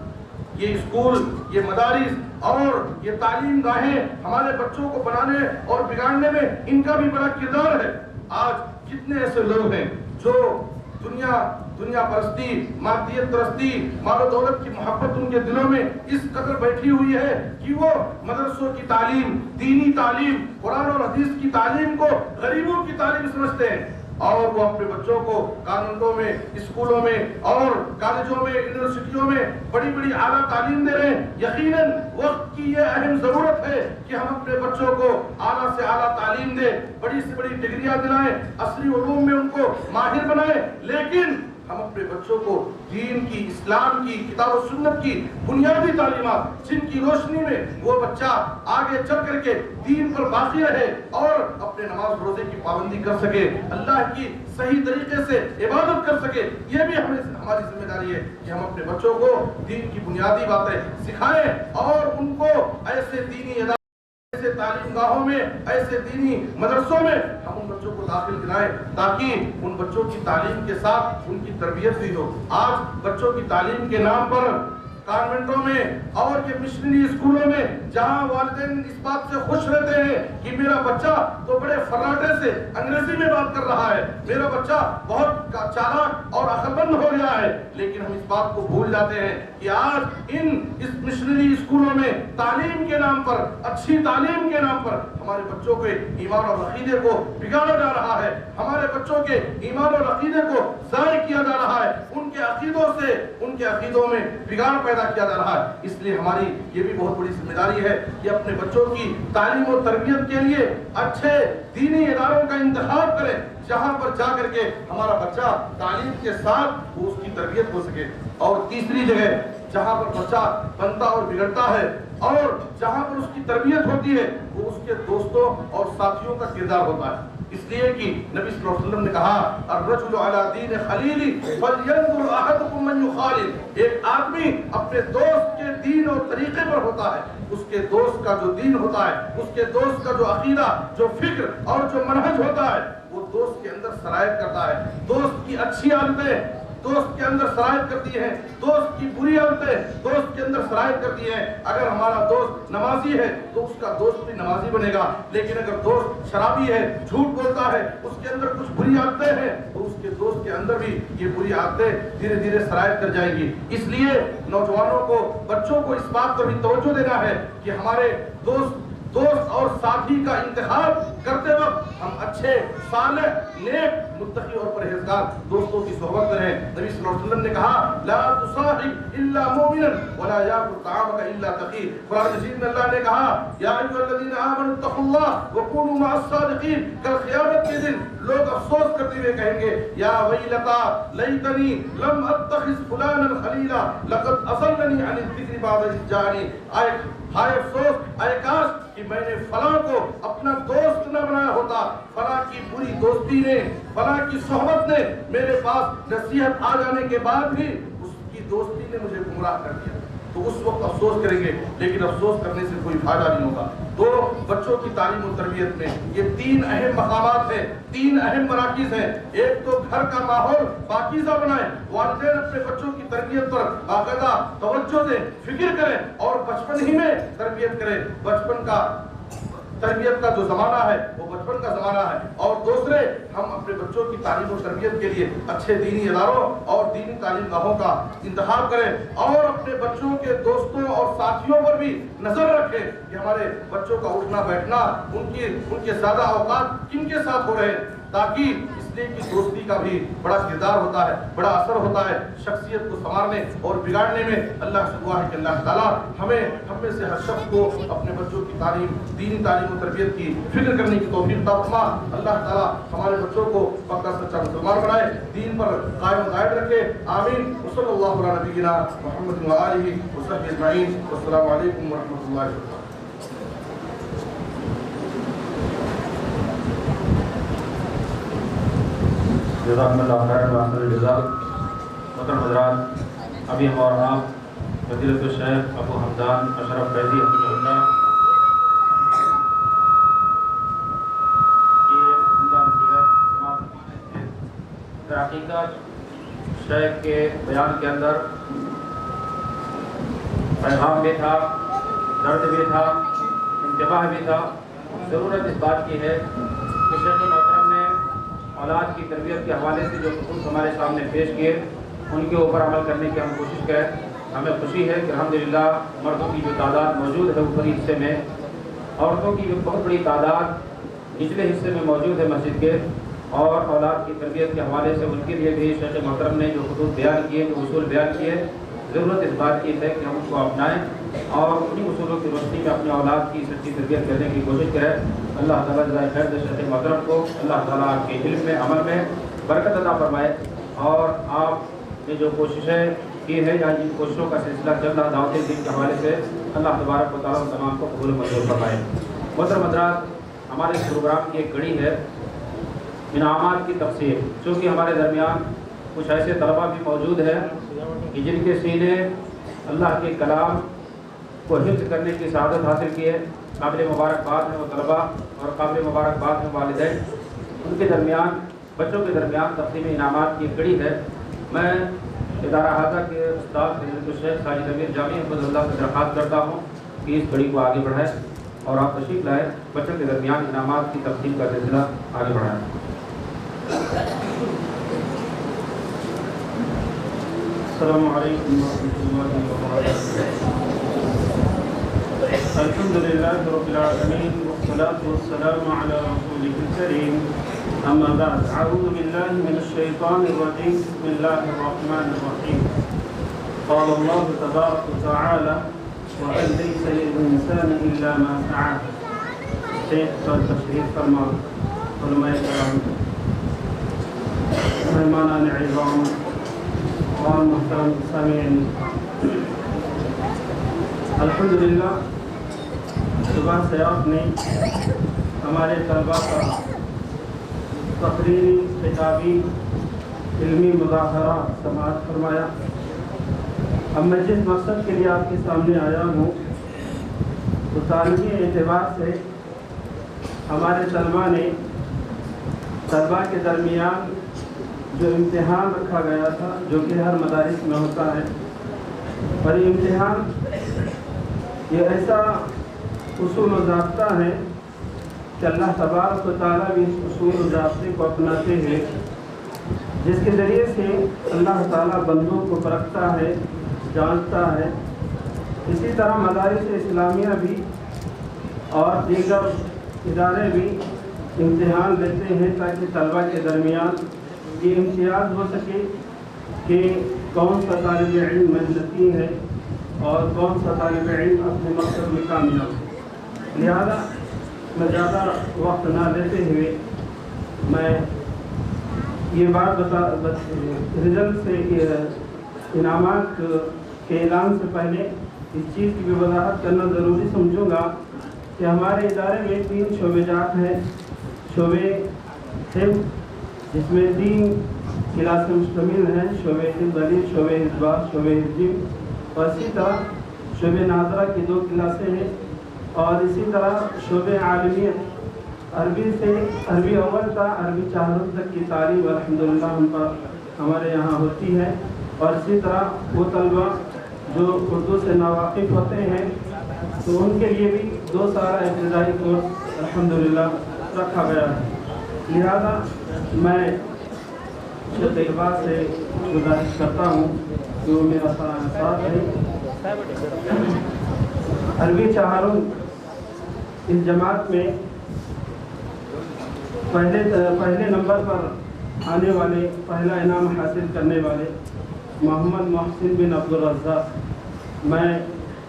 یہ اسکول، یہ مدارس اور یہ تعلیم گاہیں ہمارے بچوں کو بنانے اور بگاڑنے میں ان کا بھی بڑا کردار ہے۔ آج کتنے ایسے لوگ ہیں جو دنیا پرستی، مادیت پرستی، مال و دولت کی محبت ان کے دلوں میں اس قدر بیٹھی ہوئی ہے کہ وہ مدرسوں کی تعلیم، دینی تعلیم، قرآن اور حدیث کی تعلیم کو غریبوں کی تعلیم سمجھتے ہیں، اور وہ اپنے بچوں کو کانوینٹوں میں، اسکولوں میں اور کالجوں میں، یونیورسٹیوں میں بڑی بڑی اعلیٰ تعلیم دے رہے ہیں۔ یقیناً وقت کی یہ اہم ضرورت ہے کہ ہم اپنے بچوں کو اعلیٰ سے اعلیٰ تعلیم دیں، بڑی سے بڑی ڈگریاں دلائیں، عصری علوم میں ان کو ماہر بنائیں، لیکن ہم اپنے بچوں کو دین کی، اسلام کی، کتاب و سنت کی بنیادی تعلیمات جن کی روشنی میں وہ بچہ آگے چل کر کے دین پر باقی رہے اور اپنے نماز روزے کی پابندی کر سکے، اللہ کی صحیح طریقے سے عبادت کر سکے، یہ بھی ہماری ذمہ داری ہے کہ ہم اپنے بچوں کو دین کی بنیادی باتیں سکھائیں اور ان کو ایسے دینی ایسے تعلیم گاہوں میں، ایسے دینی مدرسوں میں ہم ان بچوں کو داخل کرائیں تاکہ ان بچوں کی تعلیم کے ساتھ ان کی تربیت بھی ہو۔ آج بچوں کی تعلیم کے نام پر کانوینٹوں میں اور یہ مشنری اسکولوں میں جہاں والدین اس بات سے خوش رہتے ہیں کہ میرا بچہ تو بڑے فراٹے سے انگریزی میں بات کر رہا ہے، میرا بچہ بہت چالاک اور عقل مند ہو گیا ہے، لیکن ہم اس بات کو بھول جاتے ہیں کہ آج اس مشنری اسکولوں میں تعلیم کے نام پر، اچھی تعلیم کے نام پر ہمارے بچوں کے ایمان اور عقیدے کو بگاڑا جا رہا ہے، ہمارے بچوں کے ایمان اور عقیدے کو ضائع کیا جا رہا ہے، ان کے عقیدوں میں بگاڑ پیدا کیا جا رہا ہے۔ اس لیے ہماری یہ بھی بہت بڑی ذمہ داری ہے کہ اپنے بچوں کی تعلیم اور تربیت کے لیے اچھے دینی اداروں کا انتخاب کریں جہاں پر جا کر کے ہمارا بچہ تعلیم کے ساتھ وہ اس کی تربیت ہو سکے۔ اور تیسری جگہ جہاں پر بچہ بنتا اور بگڑتا ہے اور جہاں پر اس کی تربیت ہوتی ہے وہ اس کے دوستوں اور ساتھیوں کا کردار ہوتا ہے، اس لیے کہ نبی صلی اللہ علیہ وسلم نے کہا الرجل علی دین خلیلی فلینظر احدکم من یخالل، ایک آدمی اپنے دوست کے دین اور طریقے پر ہوتا ہے، اس کے دوست کا جو دین ہوتا ہے، اس کے دوست کا جو عقیدہ، جو فکر اور جو منہج ہوتا ہے وہ دوست کے اندر سرایت کرتا ہے۔ دوست کی اچھی عادتیں دوست کے اندر سرایت کرتی ہیں، دوست کی بری عادتیں دوست کے اندر سرایت کرتی ہیں۔ اگر ہمارا دوست نمازی ہے تو اس کا دوست بھی نمازی بنے گا، لیکن اگر دوست شرابی ہے، جھوٹ بولتا ہے، اس کے اندر کچھ بری عادتیں ہیں تو اس کے دوست کے اندر بھی یہ بری عادتیں دھیرے دھیرے سرایت کر جائیں گی۔ اس لیے نوجوانوں کو، بچوں کو اس بات پر بھی توجہ دینا ہے کہ ہمارے دوست اور ساتھی کا انتخاب کرتے وقت ہم اچھے، صالح، نیک، متقی اور پرہیزگار دوستوں کی صحبت کریں۔ نبی صلی اللہ علیہ وسلم نے کہا لا تصاحب الا مؤمنا ولا یاکل طعامک الا تقی، قرآن مجید میں اللہ نے کہا یا ایھا الذین آمنوا اتقوا اللہ وکونوا مع الصادقین، کل قیامت کے دن لوگ افسوس کرتے ہوئے کہیں گے یا ویلتا لیتنی لم اتخذ فلانا خلیلا لقد اضلنی عن الذکر بعد اذ جاءنی، ہائے افسوس، اے کاش کہ میں نے فلاں کو اپنا دوست نہ بنایا ہوتا، فلاں کی بری دوستی نے، فلاں کی صحبت نے میرے پاس نصیحت آ جانے کے بعد بھی اس کی دوستی نے مجھے گمراہ کر دیا، تو اس وقت افسوس کریں گے، لیکن افسوس کرنے سے کوئی فائدہ نہیں ہوگا۔ تو بچوں کی تعلیم و تربیت میں یہ 3 اہم مقامات ہیں، 3 اہم مراکز ہیں۔ ایک تو گھر کا ماحول پاکیزہ بنائیں، والدین اپنے بچوں کی تربیت پر باقاعدہ توجہ دیں، فکر کریں اور بچپن ہی میں تربیت کریں۔ بچپن کا تربیت کا جو زمانہ ہے وہ بچپن کا زمانہ ہے۔ اور دوسرے، ہم اپنے بچوں کی تعلیم و تربیت کے لیے اچھے دینی اداروں اور دینی تعلیم گاہوں کا انتخاب کریں اور اپنے بچوں کے دوستوں اور ساتھیوں پر بھی نظر رکھیں کہ ہمارے بچوں کا اٹھنا بیٹھنا، ان کے زیادہ اوقات کن کے ساتھ ہو رہے ہیں، تاکہ اس لیے کہ دوستی کا بھی بڑا کردار ہوتا ہے، بڑا اثر ہوتا ہے شخصیت کو سنوارنے اور بگاڑنے میں۔ اللہ سے دعا ہے کہ اللہ تعالیٰ ہم میں سے ہر شخص کو اپنے بچوں کی تعلیم، دینی تعلیم و تربیت کی فکر کرنے کی توفیق عطا فرما۔ اللہ تعالیٰ ہمارے بچوں کو پکا سچا مسلمان بنائے، دین پر قائم و دائم رکھے، آمین۔ صلی اللہ علیہ نبینا محمد و آلہ وصحبہ اجمعین، والسلام علیکم ورحمۃ اللہ وبرکاتہ۔ جزاکم اللہ خیر واحسن الجزاء۔ محترم حضرات، ابھی ہم اور آپ فضیلت الشیخ ابو حمدان اشرف فیضی حفظہ اللہ کی زندہ نصیحت سماعت کی۔ در حقیقت شیخ کے بیان کے اندر پیغام بھی تھا، درد بھی تھا، انتباہ بھی تھا۔ ضرورت اس بات کی ہے کہ شیخ محترم نے اولاد کی تربیت کے حوالے سے جو خطوط ہمارے سامنے پیش کیے ان کے اوپر عمل کرنے کی ہم کوشش کریں۔ ہمیں خوشی ہے کہ الحمدللہ مردوں کی جو تعداد موجود ہے اوپری حصے میں، عورتوں کی جو بہت بڑی تعداد نچلے حصے میں موجود ہے مسجد کے، اور اولاد کی تربیت کے حوالے سے ان کے لیے بھی شیخ محترم نے جو خطوط بیان کیے، جو اصول بیان کیے، ضرورت اس بات کی ہے کہ ہم اس کو اپنائیں اور انہی اصولوں کی روشنی میں اپنے اولاد کی سچی تربیت کرنے کی کوشش کریں۔ اللہ تعالیٰ جزائے خیر دے شیخ محترم کو، اللہ تعالیٰ آپ کے علم میں، عمل میں برکت عطا فرمائے، اور آپ نے جو کوششیں کی ہے یا جن کوششوں کا سلسلہ چل رہا دعوت دین کے حوالے سے، اللہ تبارک و تعالیٰ تمام کو قبول منظور فرمائے۔ محترم حضرات، ہمارے اس پروگرام کی ایک کڑی ہے انعامات کی تقسیم۔ چونکہ ہمارے درمیان کچھ ایسے طلباء بھی موجود ہیں کہ جن کے سینے اللہ کے کلام کو حفظ کرنے کی سعادت حاصل کی ہے، قابل مبارکباد ہیں وہ طلباء اور قابل مبارکباد ہیں والدین۔ ان کے درمیان، بچوں کے درمیان تقسیم انعامات کی کڑی ہے۔ میں ادارہ احاطہ کے استاد فضیلت الشیخ ساجد امیر جامی حفظہ اللہ سے درخواست کرتا ہوں کہ اس کڑی کو آگے بڑھائیں اور آپ تشریف لائیں، بچوں کے درمیان انعامات کی تقسیم کا سلسلہ آگے بڑھائیں۔ السلام علیکم ورحمۃ اللہ وبرکاتہ۔ الحمد للہ رب العالمین والصلاة والسلام علی رسولہ الکریم، اما بعد، اعوذ باللہ من الشیطان الرجیم، بسم اللہ الرحمن الرحیم۔ قال اللہ تبارک وتعالی وَأَن لَيْسَ لِلْإِنسَانِ إِلَّا مَا سَعَىٰ۔ شیخ پر تشریف فرما، علماء کرام، مہمانان اعظام اور محترم سامعین، الحمدللہ صبح سے آپ نے ہمارے طلباء کا تقریری، خطابی، علمی مظاہرہ سماعت فرمایا۔ اب میں جس مقصد کے لیے آپ کے سامنے آیا ہوں تو تعلیمی اعتبار سے ہمارے طلباء کے درمیان جو امتحان رکھا گیا تھا، جو کہ ہر مدارس میں ہوتا ہے، اور یہ امتحان یہ ایسا اصول و ضابطہ ہے کہ اللہ تبارک و تعالیٰ بھی اس اصول و ضابطے کو اپناتے ہیں، جس کے ذریعے سے اللہ تعالیٰ بندوں کو پرکھتا ہے، جانچتا ہے۔ اسی طرح مدارس اسلامیہ بھی اور دیگر ادارے بھی امتحان لیتے ہیں تاکہ طلباء کے درمیان یہ امتیاز ہو سکے کہ کون سا طالب علم محنتی ہے اور کون سا طالب علم اپنے مقصد میں کامیاب ہے۔ لہذا میں زیادہ وقت نہ لیتے ہوئے میں یہ بات رزلٹ سے انعامات کے اعلان سے پہلے اس چیز کی بھی وضاحت کرنا ضروری سمجھوں گا کہ ہمارے ادارے میں 3 شعبے جات ہیں. شعبے حفظ جس میں 3 کلاسیں مشتمل ہیں، شعبے حفظ، شعبے حفظ، شعبے حفظ، اور اسی طرح شعبے ناظرہ کی 2 کلاسیں ہیں، اور اسی طرح شعبے عالمیت عربی اول تا عربی 4 تک کی تعلیم الحمدللہ ہم پر ہمارے یہاں ہوتی ہے. اور اسی طرح وہ طلبہ جو اردو سے ناواقف ہوتے ہیں تو ان کے لیے بھی 2 سالہ ابتدائی کورس الحمدللہ رکھا گیا ہے. لہذا میں شیخ اقبال سے گزارش کرتا ہوں کہ وہ میرا ساتھ ہے. عربی 4 اس جماعت میں پہلے نمبر پر آنے والے، پہلا انعام حاصل کرنے والے محمد محسن بن عبدالرزاق، میں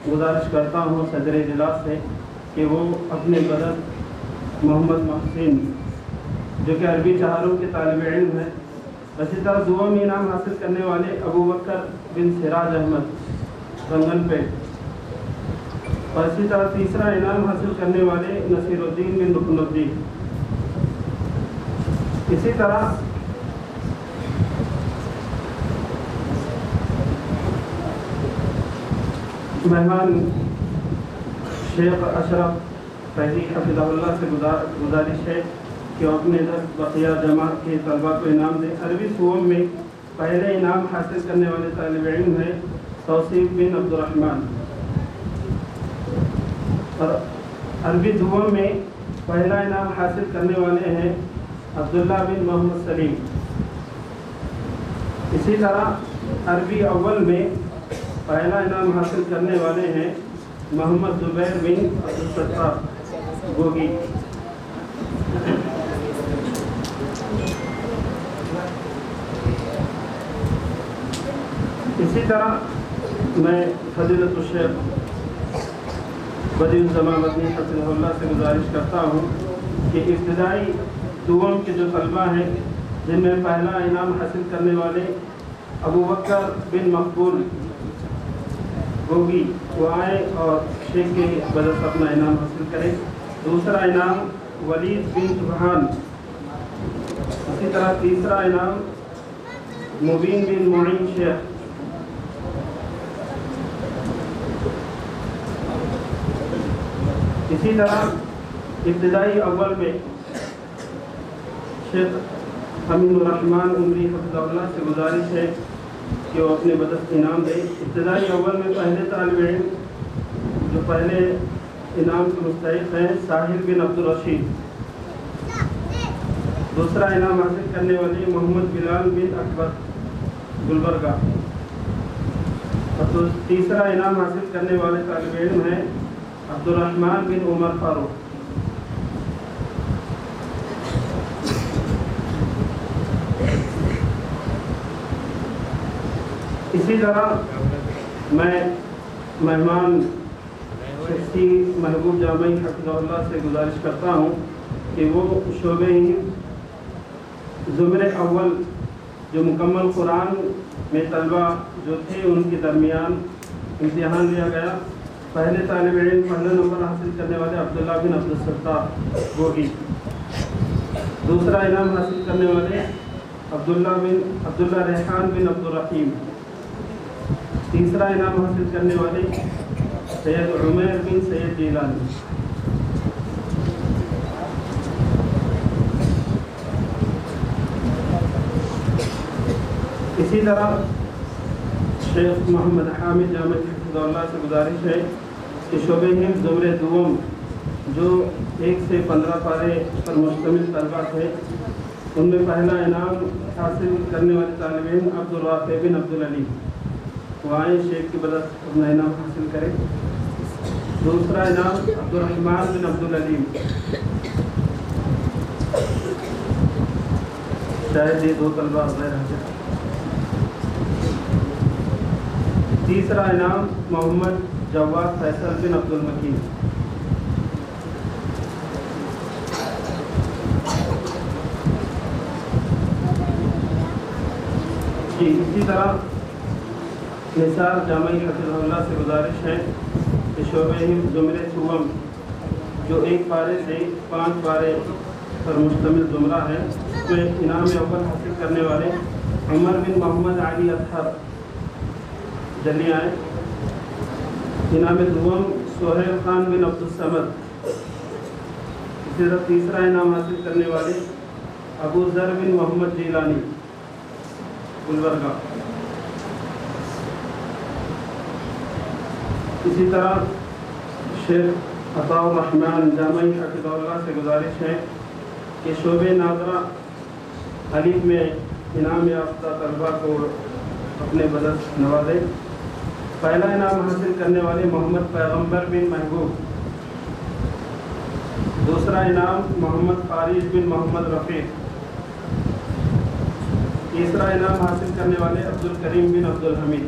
گزارش کرتا ہوں صدر اجلاس سے کہ وہ اپنے بدل محمد محسن جو کہ عربی 4 کے طالب علم ہیں. اسی طرح دوم انعام حاصل کرنے والے ابو بکر بن سراج احمد رنگن پیٹ، اور اسی طرح تیسرا انعام حاصل کرنے والے نصیر الدین بن رکن الدین. اسی طرح مہمان شیخ اشرف فیضی حفظہ اللہ سے گزارش ہے کہ وہ اپنے درس بقیہ جماعت کے طلبہ کو انعام دیں. عربی سوم میں پہلے انعام حاصل کرنے والے طالب علم ہیں توصیف بن عبد الرحمن، اور عربی دوم میں پہلا انعام حاصل کرنے والے ہیں عبداللہ بن محمد سلیم. اسی طرح عربی اول میں پہلا انعام حاصل کرنے والے ہیں محمد زبیر بن عبدالستار گوگی. اسی طرح میں فضیلت الشیخ بدیع الزمان مدنی حفظہ اللہ سے گزارش کرتا ہوں کہ ابتدائی دوم کے جو طلبہ ہیں جن میں پہلا انعام حاصل کرنے والے ابو بکر بن مقبول گوگی وہ آئیں اور شیخ کے بدل سے اپنا انعام حاصل کریں. دوسرا انعام ولید بن سبحان. اسی طرح تیسرا انعام مبین بن معین شیخ. اسی طرح ابتدائی اول میں شیخ امین الرحمن عمری حفظہ اللہ سے گزارش ہے کہ وہ اپنے بدست انعام دیں. ابتدائی اول میں پہلے طالب علم جو پہلے انعام کے مستحق ہیں ساحل بن عبد الرشید. دوسرا انعام حاصل کرنے والے محمد بلال بن اکبر گلبرگہ. اور تیسرا انعام حاصل کرنے والے طالب علم ہیں عبد الرحمن بن عمر فاروق. اسی طرح میں مہمان شخصی محبوب جامعی حفظہ اللہ سے گزارش کرتا ہوں کہ وہ شعبے زمرے اول جو مکمل قرآن میں طلبہ جو تھے ان کے درمیان امتحان لیا گیا. پہلے طالب علم پہلا نمبر حاصل کرنے والے عبداللہ بن عبدالستار گوگی. دوسرا انعام حاصل کرنے والے عبداللہ ریحان بن عبدالرحیم. تیسرا انعام حاصل کرنے والے سید عمیر بن سید جیلانی. اسی طرح شیخ محمد حامد جامع حفظہ اللہ سے گزارش ہے کہ شعبہ حفظ زمرے دوم جو 1 سے 15 پارے پر مشتمل طلبہ تھے ان میں پہلا انعام حاصل کرنے والے طالب علم عبدالرافع بن عبدالعلی وہ آئیں شیخ کی بدولت اپنا انعام حاصل کریں. دوسرا انعام عبدالرحمن بن عبدالعلیم. شاید یہ 2 طلبہ غیر حاضر. تیسرا انعام محمد جواد فیصل بن عبد المکین. جی اسی طرح نثار جامعی حفظہ اللہ سے گزارش ہے کہ شعبہ زمرے سوم جو 1 پارے سے 5 پارے پر مشتمل زمرہ ہے، اس میں انعام اول حاصل کرنے والے عمر بن محمد علی اطہر جلدی آئے. انعام دوم سہیل خان بن عبدالصمد. اسی طرح تیسرا انعام حاصل کرنے والے ابو ذر بن محمد جیلانی گلبرگہ. اسی طرح شیخ عطاء الرحمن جامعی حفظہ اللہ سے گزارش ہے کہ شعبہ ناظرہ الف میں انعام یافتہ طلبہ کو اپنے بدس نوازے. پہلا انعام حاصل کرنے والے محمد پیغمبر بن محبوب. دوسرا انعام محمد فارس بن محمد رفیق. تیسرا انعام حاصل کرنے والے عبدالکریم بن عبدالحمید.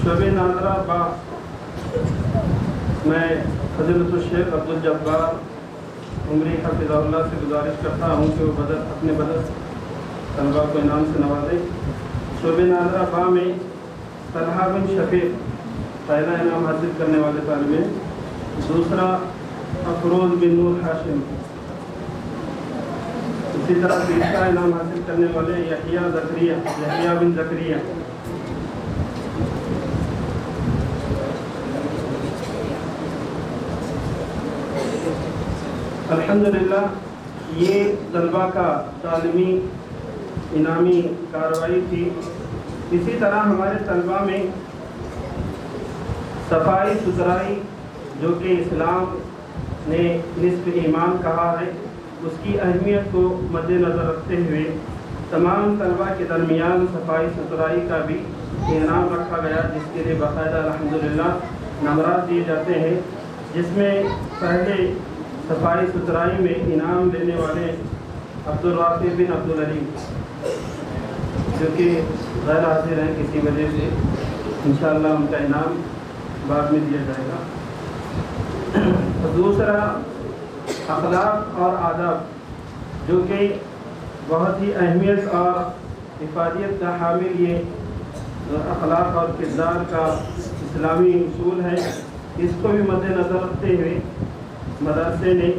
شعبہ ناظرہ با میں حضرت الشیخ عبدالجبار عمری حفظہ اللہ سے گزارش کرتا ہوں کہ وہ اپنے بدس طلبہ کو انعام سے نوازے. شعبہ ناظرہ با میں طلحہ بن شفیق پہلا انعام حاصل کرنے والے طالب ہیں. دوسرا افروز بن نور ہاشم. اسی طرح تیسرا انعام حاصل کرنے والے یحییٰ بن زکریہ. الحمدللہ یہ طلبہ کا تعلیمی انعامی کارروائی تھی. اسی طرح ہمارے طلبہ میں صفائی ستھرائی جو کہ اسلام نے نصف ایمان کہا ہے، اس کی اہمیت کو مد نظر رکھتے ہوئے تمام طلبہ کے درمیان صفائی ستھرائی کا بھی انعام رکھا گیا، جس کے لیے باقاعدہ الحمدللہ نمرات دیے جاتے ہیں. جس میں پہلے صفائی ستھرائی میں انعام لینے والے عبدالرافع بن عبدالعلیم جو کہ غیر حاضر ہیں کسی وجہ سے، انشاءاللہ ان کا انعام بعد میں دیا جائے گا. دوسرا اخلاق اور آداب جو کہ بہت ہی اہمیت اور افادیت کا حامل یہ اخلاق اور کردار کا اسلامی اصول ہے. اس کو بھی مد نظر رکھتے ہوئے مدرسے نے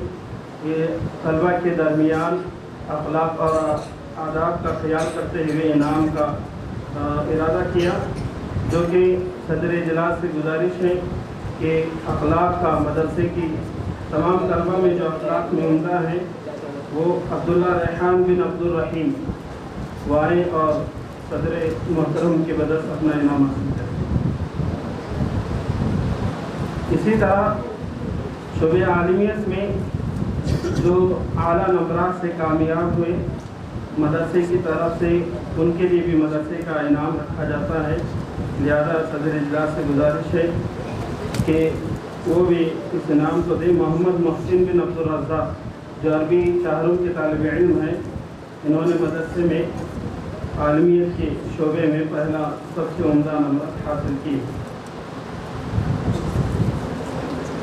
یہ طلبہ کے درمیان اخلاق اور آداب کا خیال کرتے ہوئے انعام کا ارادہ کیا، جو کہ صدر اجلاس سے گزارش ہے کہ اخلاق کا مدرسے کی تمام طلبہ میں جو اخلاق میں عمدہ ہیں وہ عبداللہ ریحان بن عبدالرحیم وہ آئیں اور صدر محترم کے بدس اپنا انعام حاصل کریں. اسی طرح شعبہ عالمیت میں جو اعلیٰ نمبرات سے کامیاب ہوئے مدرسے کی طرف سے ان کے لیے بھی مدرسے کا انعام رکھا جاتا ہے. لہذا صدر اجلاس سے گزارش ہے کہ وہ بھی اس انعام کو دیں. محمد محسن بن عبدالرزاق جو عربی چہاروں کے طالب علم ہیں، انہوں نے مدرسے میں عالمیت کے شعبے میں پہلا سب سے عمدہ نمبر حاصل کی.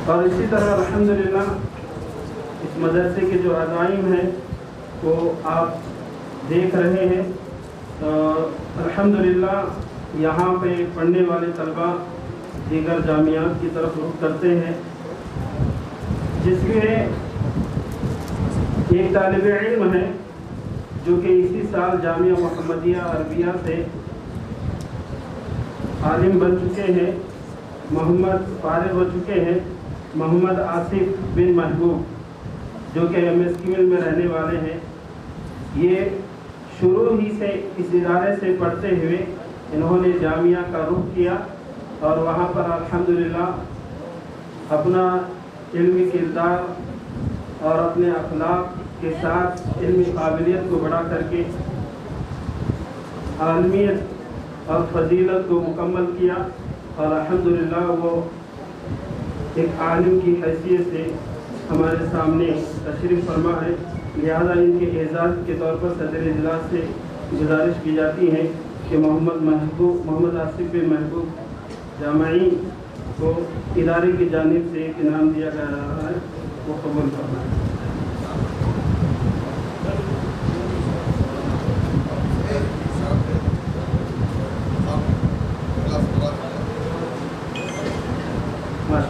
اور اسی طرح الحمدللہ اس مدرسے کے جو عزائم ہیں وہ آپ دیکھ رہے ہیں. الحمدللہ یہاں پہ پڑھنے والے طلبہ دیگر جامعات کی طرف رخ کرتے ہیں، جس میں ایک طالب علم ہے جو کہ اسی سال جامعہ محمدیہ عربیہ سے عالم بن چکے ہیں، محمد فارغ ہو چکے ہیں. محمد آصف بن محبوب جو کہ MSQL میں رہنے والے ہیں. یہ شروع ہی سے اس ادارے سے پڑھتے ہوئے انہوں نے جامعہ کا رخ کیا اور وہاں پر الحمدللہ اپنا علمی کردار اور اپنے اخلاق کے ساتھ علمی قابلیت کو بڑھا کر کے عالمیت اور فضیلت کو مکمل کیا اور الحمدللہ وہ ایک عالم کی حیثیت سے ہمارے سامنے تشریف فرما ہے. لہذا ان کے اعزاز کے طور پر صدر اجلاس سے گزارش کی جاتی ہے کہ محمد آصف بن محبوب جامعی کو ادارے کی جانب سے ایک انعام دیا جا رہا ہے، وہ قبول کرنا ہے.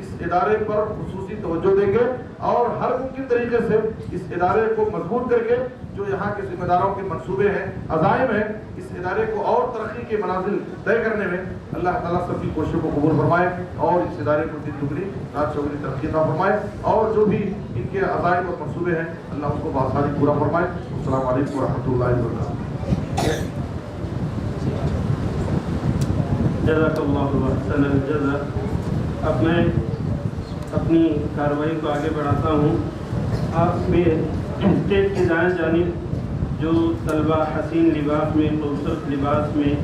اس ادارے پر خصوصی توجہ دیں گے اور ہر ممکن طریقے سے اس ادارے کو مضبوط کر کے جو یہاں کے ذمہ داروں کے منصوبے ہیں، عزائم ہیں، اس ادارے کو اور ترقی کے منازل طے کرنے میں اللہ تعالیٰ سب کی کوششوں کو قبول فرمائے اور اس ادارے کو دن دگنی رات چوگنی ترقی عطا فرمائے، اور جو بھی ان کے عزائم اور منصوبے ہیں اللہ ان کو بآسانی پورا فرمائے۔ السلام علیکم ورحمۃ اللہ وبرکاتہ۔ جزاک اللہ احسن الجزا۔ اب میں اپنی کارروائی کو آگے بڑھاتا ہوں۔ آپ میں اسٹیج کی دائیں جانب جو طلبہ حسین لباس میں، خوبصورت لباس میں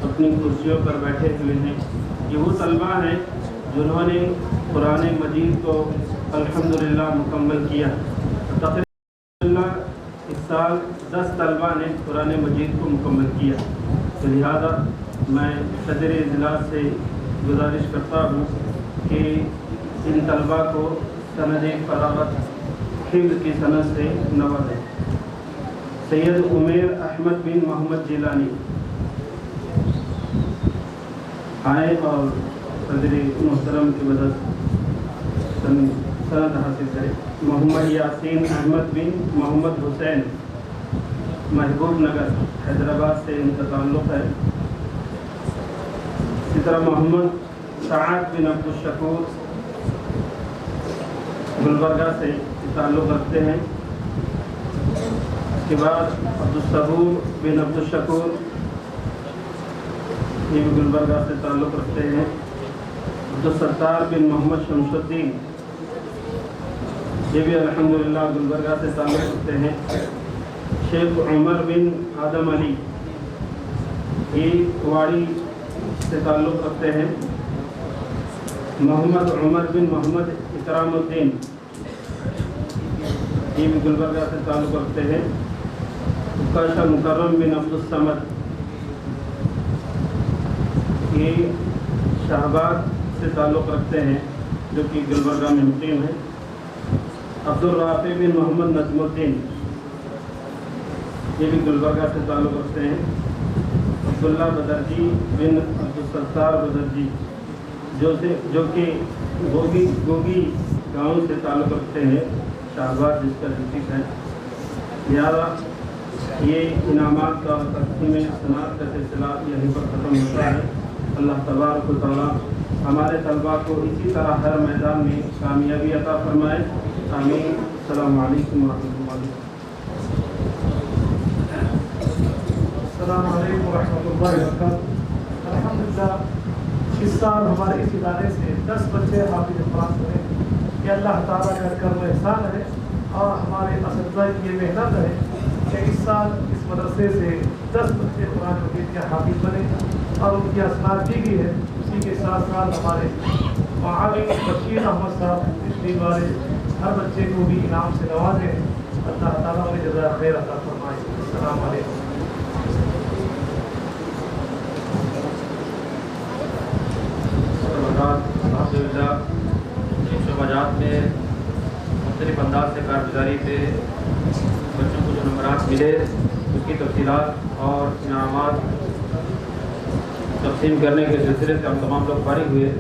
اپنی کرسیوں پر بیٹھے ہوئے ہیں، یہ وہ طلبہ ہیں جنہوں نے قرآن مجید کو الحمدللہ مکمل کیا۔ تقریباً اس سال 10 طلبہ نے قرآن مجید کو مکمل کیا، تو لہذا میں صدر اجلاس سے گزارش کرتا ہوں کہ ان طلبہ کو سند فراغت حفظ کی سند سے نوازیں۔ سید عمیر احمد بن محمد جیلانی آئے اور صدر محترم کی مدد سند حاصل کرے۔ محمد یاسین احمد بن محمد حسین محبوب نگر حیدرآباد سے ان کا تعلق ہے۔ اسی طرح محمد سعد بن عبد الشکور گلبرگہ سے تعلق رکھتے ہیں۔ اس کے بعد عبدالصبور بن عبد الشکور یہ بھی گلبرگہ سے تعلق رکھتے ہیں۔ عبدالستار بن محمد شمس الدین یہ بھی الحمدللہ گلبرگہ سے تعلق رکھتے ہیں۔ شیخ عمر بن آدم علی یہ واڑی سے تعلق رکھتے ہیں۔ محمد عمر بن محمد اکرام الدین یہ بھی گلبرگہ سے تعلق رکھتے ہیں۔ عکاشہ مکرم بن عبد الصمد یہ شہباز سے تعلق رکھتے ہیں جو کہ گلبرگہ میں مقیم ہے۔ عبدالرافع بن محمد نجم الدین یہ بھی گلبرگہ سے تعلق رکھتے ہیں۔ عبداللہ بدرجی بن عبدالستار بدرجی جو کہ گوگی گاؤں سے تعلق رکھتے ہیں، شہباز جس کا ڈسٹرکٹ ہے۔ لہٰذا یہ انعامات کا تقسیم صنعت کا سلسلہ یہیں پر ختم ہوتا ہے۔ اللہ تبارک و تعالیٰ ہمارے طلباء کو اسی طرح ہر میدان میں کامیابی عطا فرمائے، آمین۔ السلام علیکم ورحمۃ اللہ۔ السلام علیکم ورحمۃ اللہ وبرکاتہ۔ الحمدللہ اس سال ہمارے اس ادارے سے 10 بچے حافظ قرآن ہوئے۔ یہ اللہ تعالیٰ کا کرم و احسان ہے اور ہمارے اساتذہ کی یہ محنت ہے کہ اس سال اس مدرسے سے 10 بچے قرآن مجید کے حافظ بنے اور ان کی اسناد دی گئی ہے۔ اسی کے ساتھ ساتھ ہمارے معاون بشیر احمد صاحب پچھلی بار ہر بچے کو بھی انعام سے نوازے۔ اللہ تعالیٰ انہیں جزائے خیر عطا فرمائے۔ السلام علیکم۔ الحمدللہ ان شعبات میں مختلف انداز سے کارگزاری پہ بچوں کو جو نمبرات ملے اس کی تفصیلات اور انعامات تقسیم کرنے کے سلسلے سے ہم تمام لوگ فارغ ہوئے۔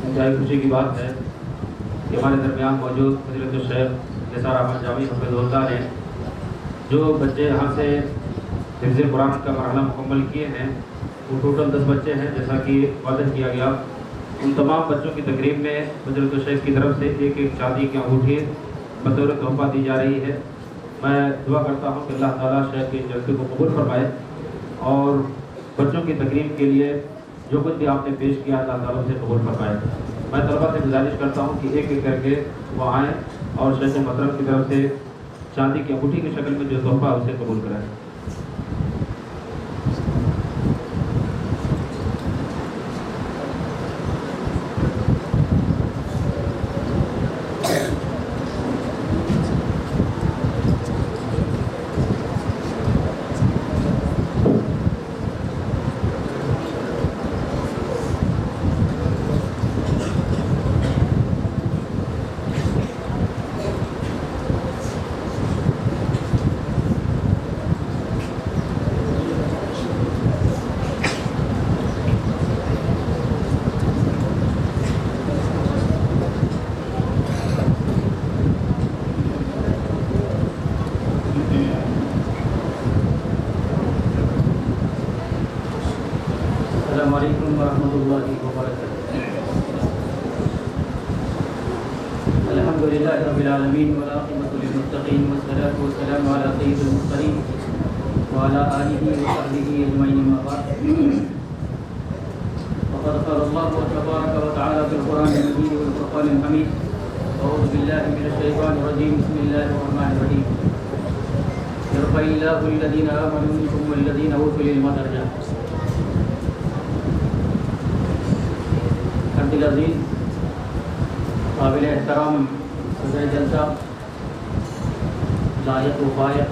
انتہائی خوشی کی بات ہے کہ ہمارے درمیان موجود فضیلت الشیخ نثار احمد جامی حفظہ اللہ نے جو بچے یہاں سے حفظ قرآن کا مرحلہ مکمل کیے ہیں وہ ٹوٹل 10 بچے ہیں جیسا کہ وعدہ کیا گیا۔ ان تمام بچوں کی تقریب میں فضیلت الشیخ کی طرف سے ایک چاندی کی انگوٹھی بطور تحفہ دی جا رہی ہے۔ میں دعا کرتا ہوں کہ اللہ تعالیٰ شیخ کے جلسے کو قبول فرمائے اور بچوں کی تقریب کے لیے جو کچھ بھی آپ نے پیش کیا اللہ تعالیٰ سے قبول فرمائے۔ میں طلبہ سے گزارش کرتا ہوں کہ ایک ایک کر کے وہ آئیں اور شیخ محترم کی طرف سے چاندی کی انگوٹھی کی شکل میں جو تحفہ ہے اسے قبول کرائیں۔ السلام علیکم ورحمۃ اللہ وبرکاتہ۔ الحمد للہ رب العالمین والعاقبۃ للمتقین والصلاۃ والسلام علی سید المرسلین وعلی آلہ وصحبہ اجمعین اما بعد۔ فقد قال اللہ تبارک وتعالی فی القرآن المجید والفرقان الحمید اعوذ باللہ من الشیطان الرجیم بسم اللہ الرحمن الرحیم یرفع اللہ الذین آمنوا منکم والذین اوتوا العلم درجات۔ عبد العزیز قابل احترام صدر جلسہ، لائق و فائق،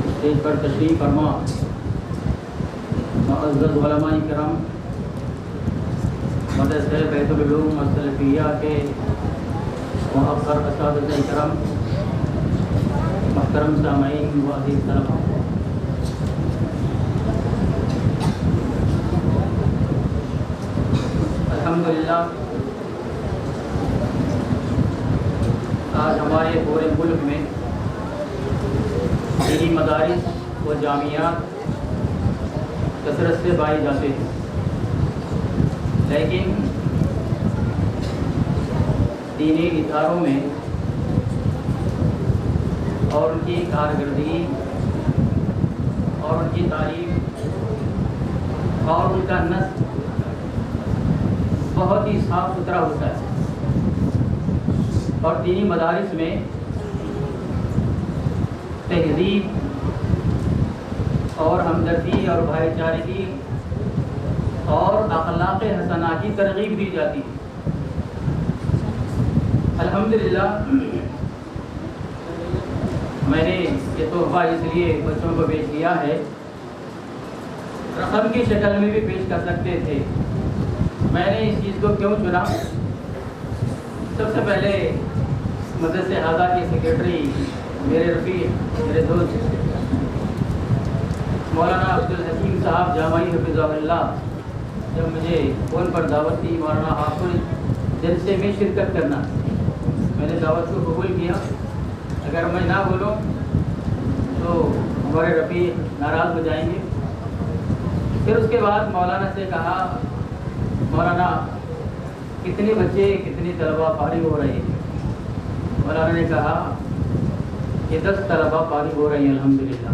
اسٹیج پر تشریف فرما معزز علماء کرام، مدرسہ بیت العلوم السلفیہ کے مؤثر اساتذہ کرام، محترم سامعین و عزیز طلباء، الحمدللہ آج ہمارے پورے ملک میں دینی مدارس و جامعات کثرت سے پائے جاتے ہیں، لیکن دینی اداروں میں اور ان کی کارکردگی اور ان کی تعلیم اور ان کا نسق بہت ہی صاف ستھرا ہوتا ہے، اور دینی مدارس میں تہذیب اور ہمدردی اور بھائی چارگی اور اخلاق حسنہ کی ترغیب دی جاتی ہے۔ الحمدللہ میں نے یہ تحفہ اس لیے بچوں کو پیش کیا ہے، رقم کی شکل میں بھی پیش کر سکتے تھے، میں نے اس چیز کو کیوں چنا؟ سب سے پہلے مدرسہ اعلیٰ کے سیکریٹری میرے رفیق میرے دوست مولانا عبدالحکیم صاحب جامعی حفظہ اللہ جب مجھے فون پر دعوت دی مولانا حافظ جلسے میں شرکت کرنا، میں نے دعوت کو قبول کیا۔ اگر میں نہ بولوں تو ہمارے رفیق ناراض ہو جائیں گے۔ پھر اس کے بعد مولانا سے کہا مولانا کتنے بچے کتنی طلبہ فارغ ہو رہے ہیں؟ مولانا نے کہا کہ 10 طلبہ فارغ ہو رہے ہیں الحمدللہ۔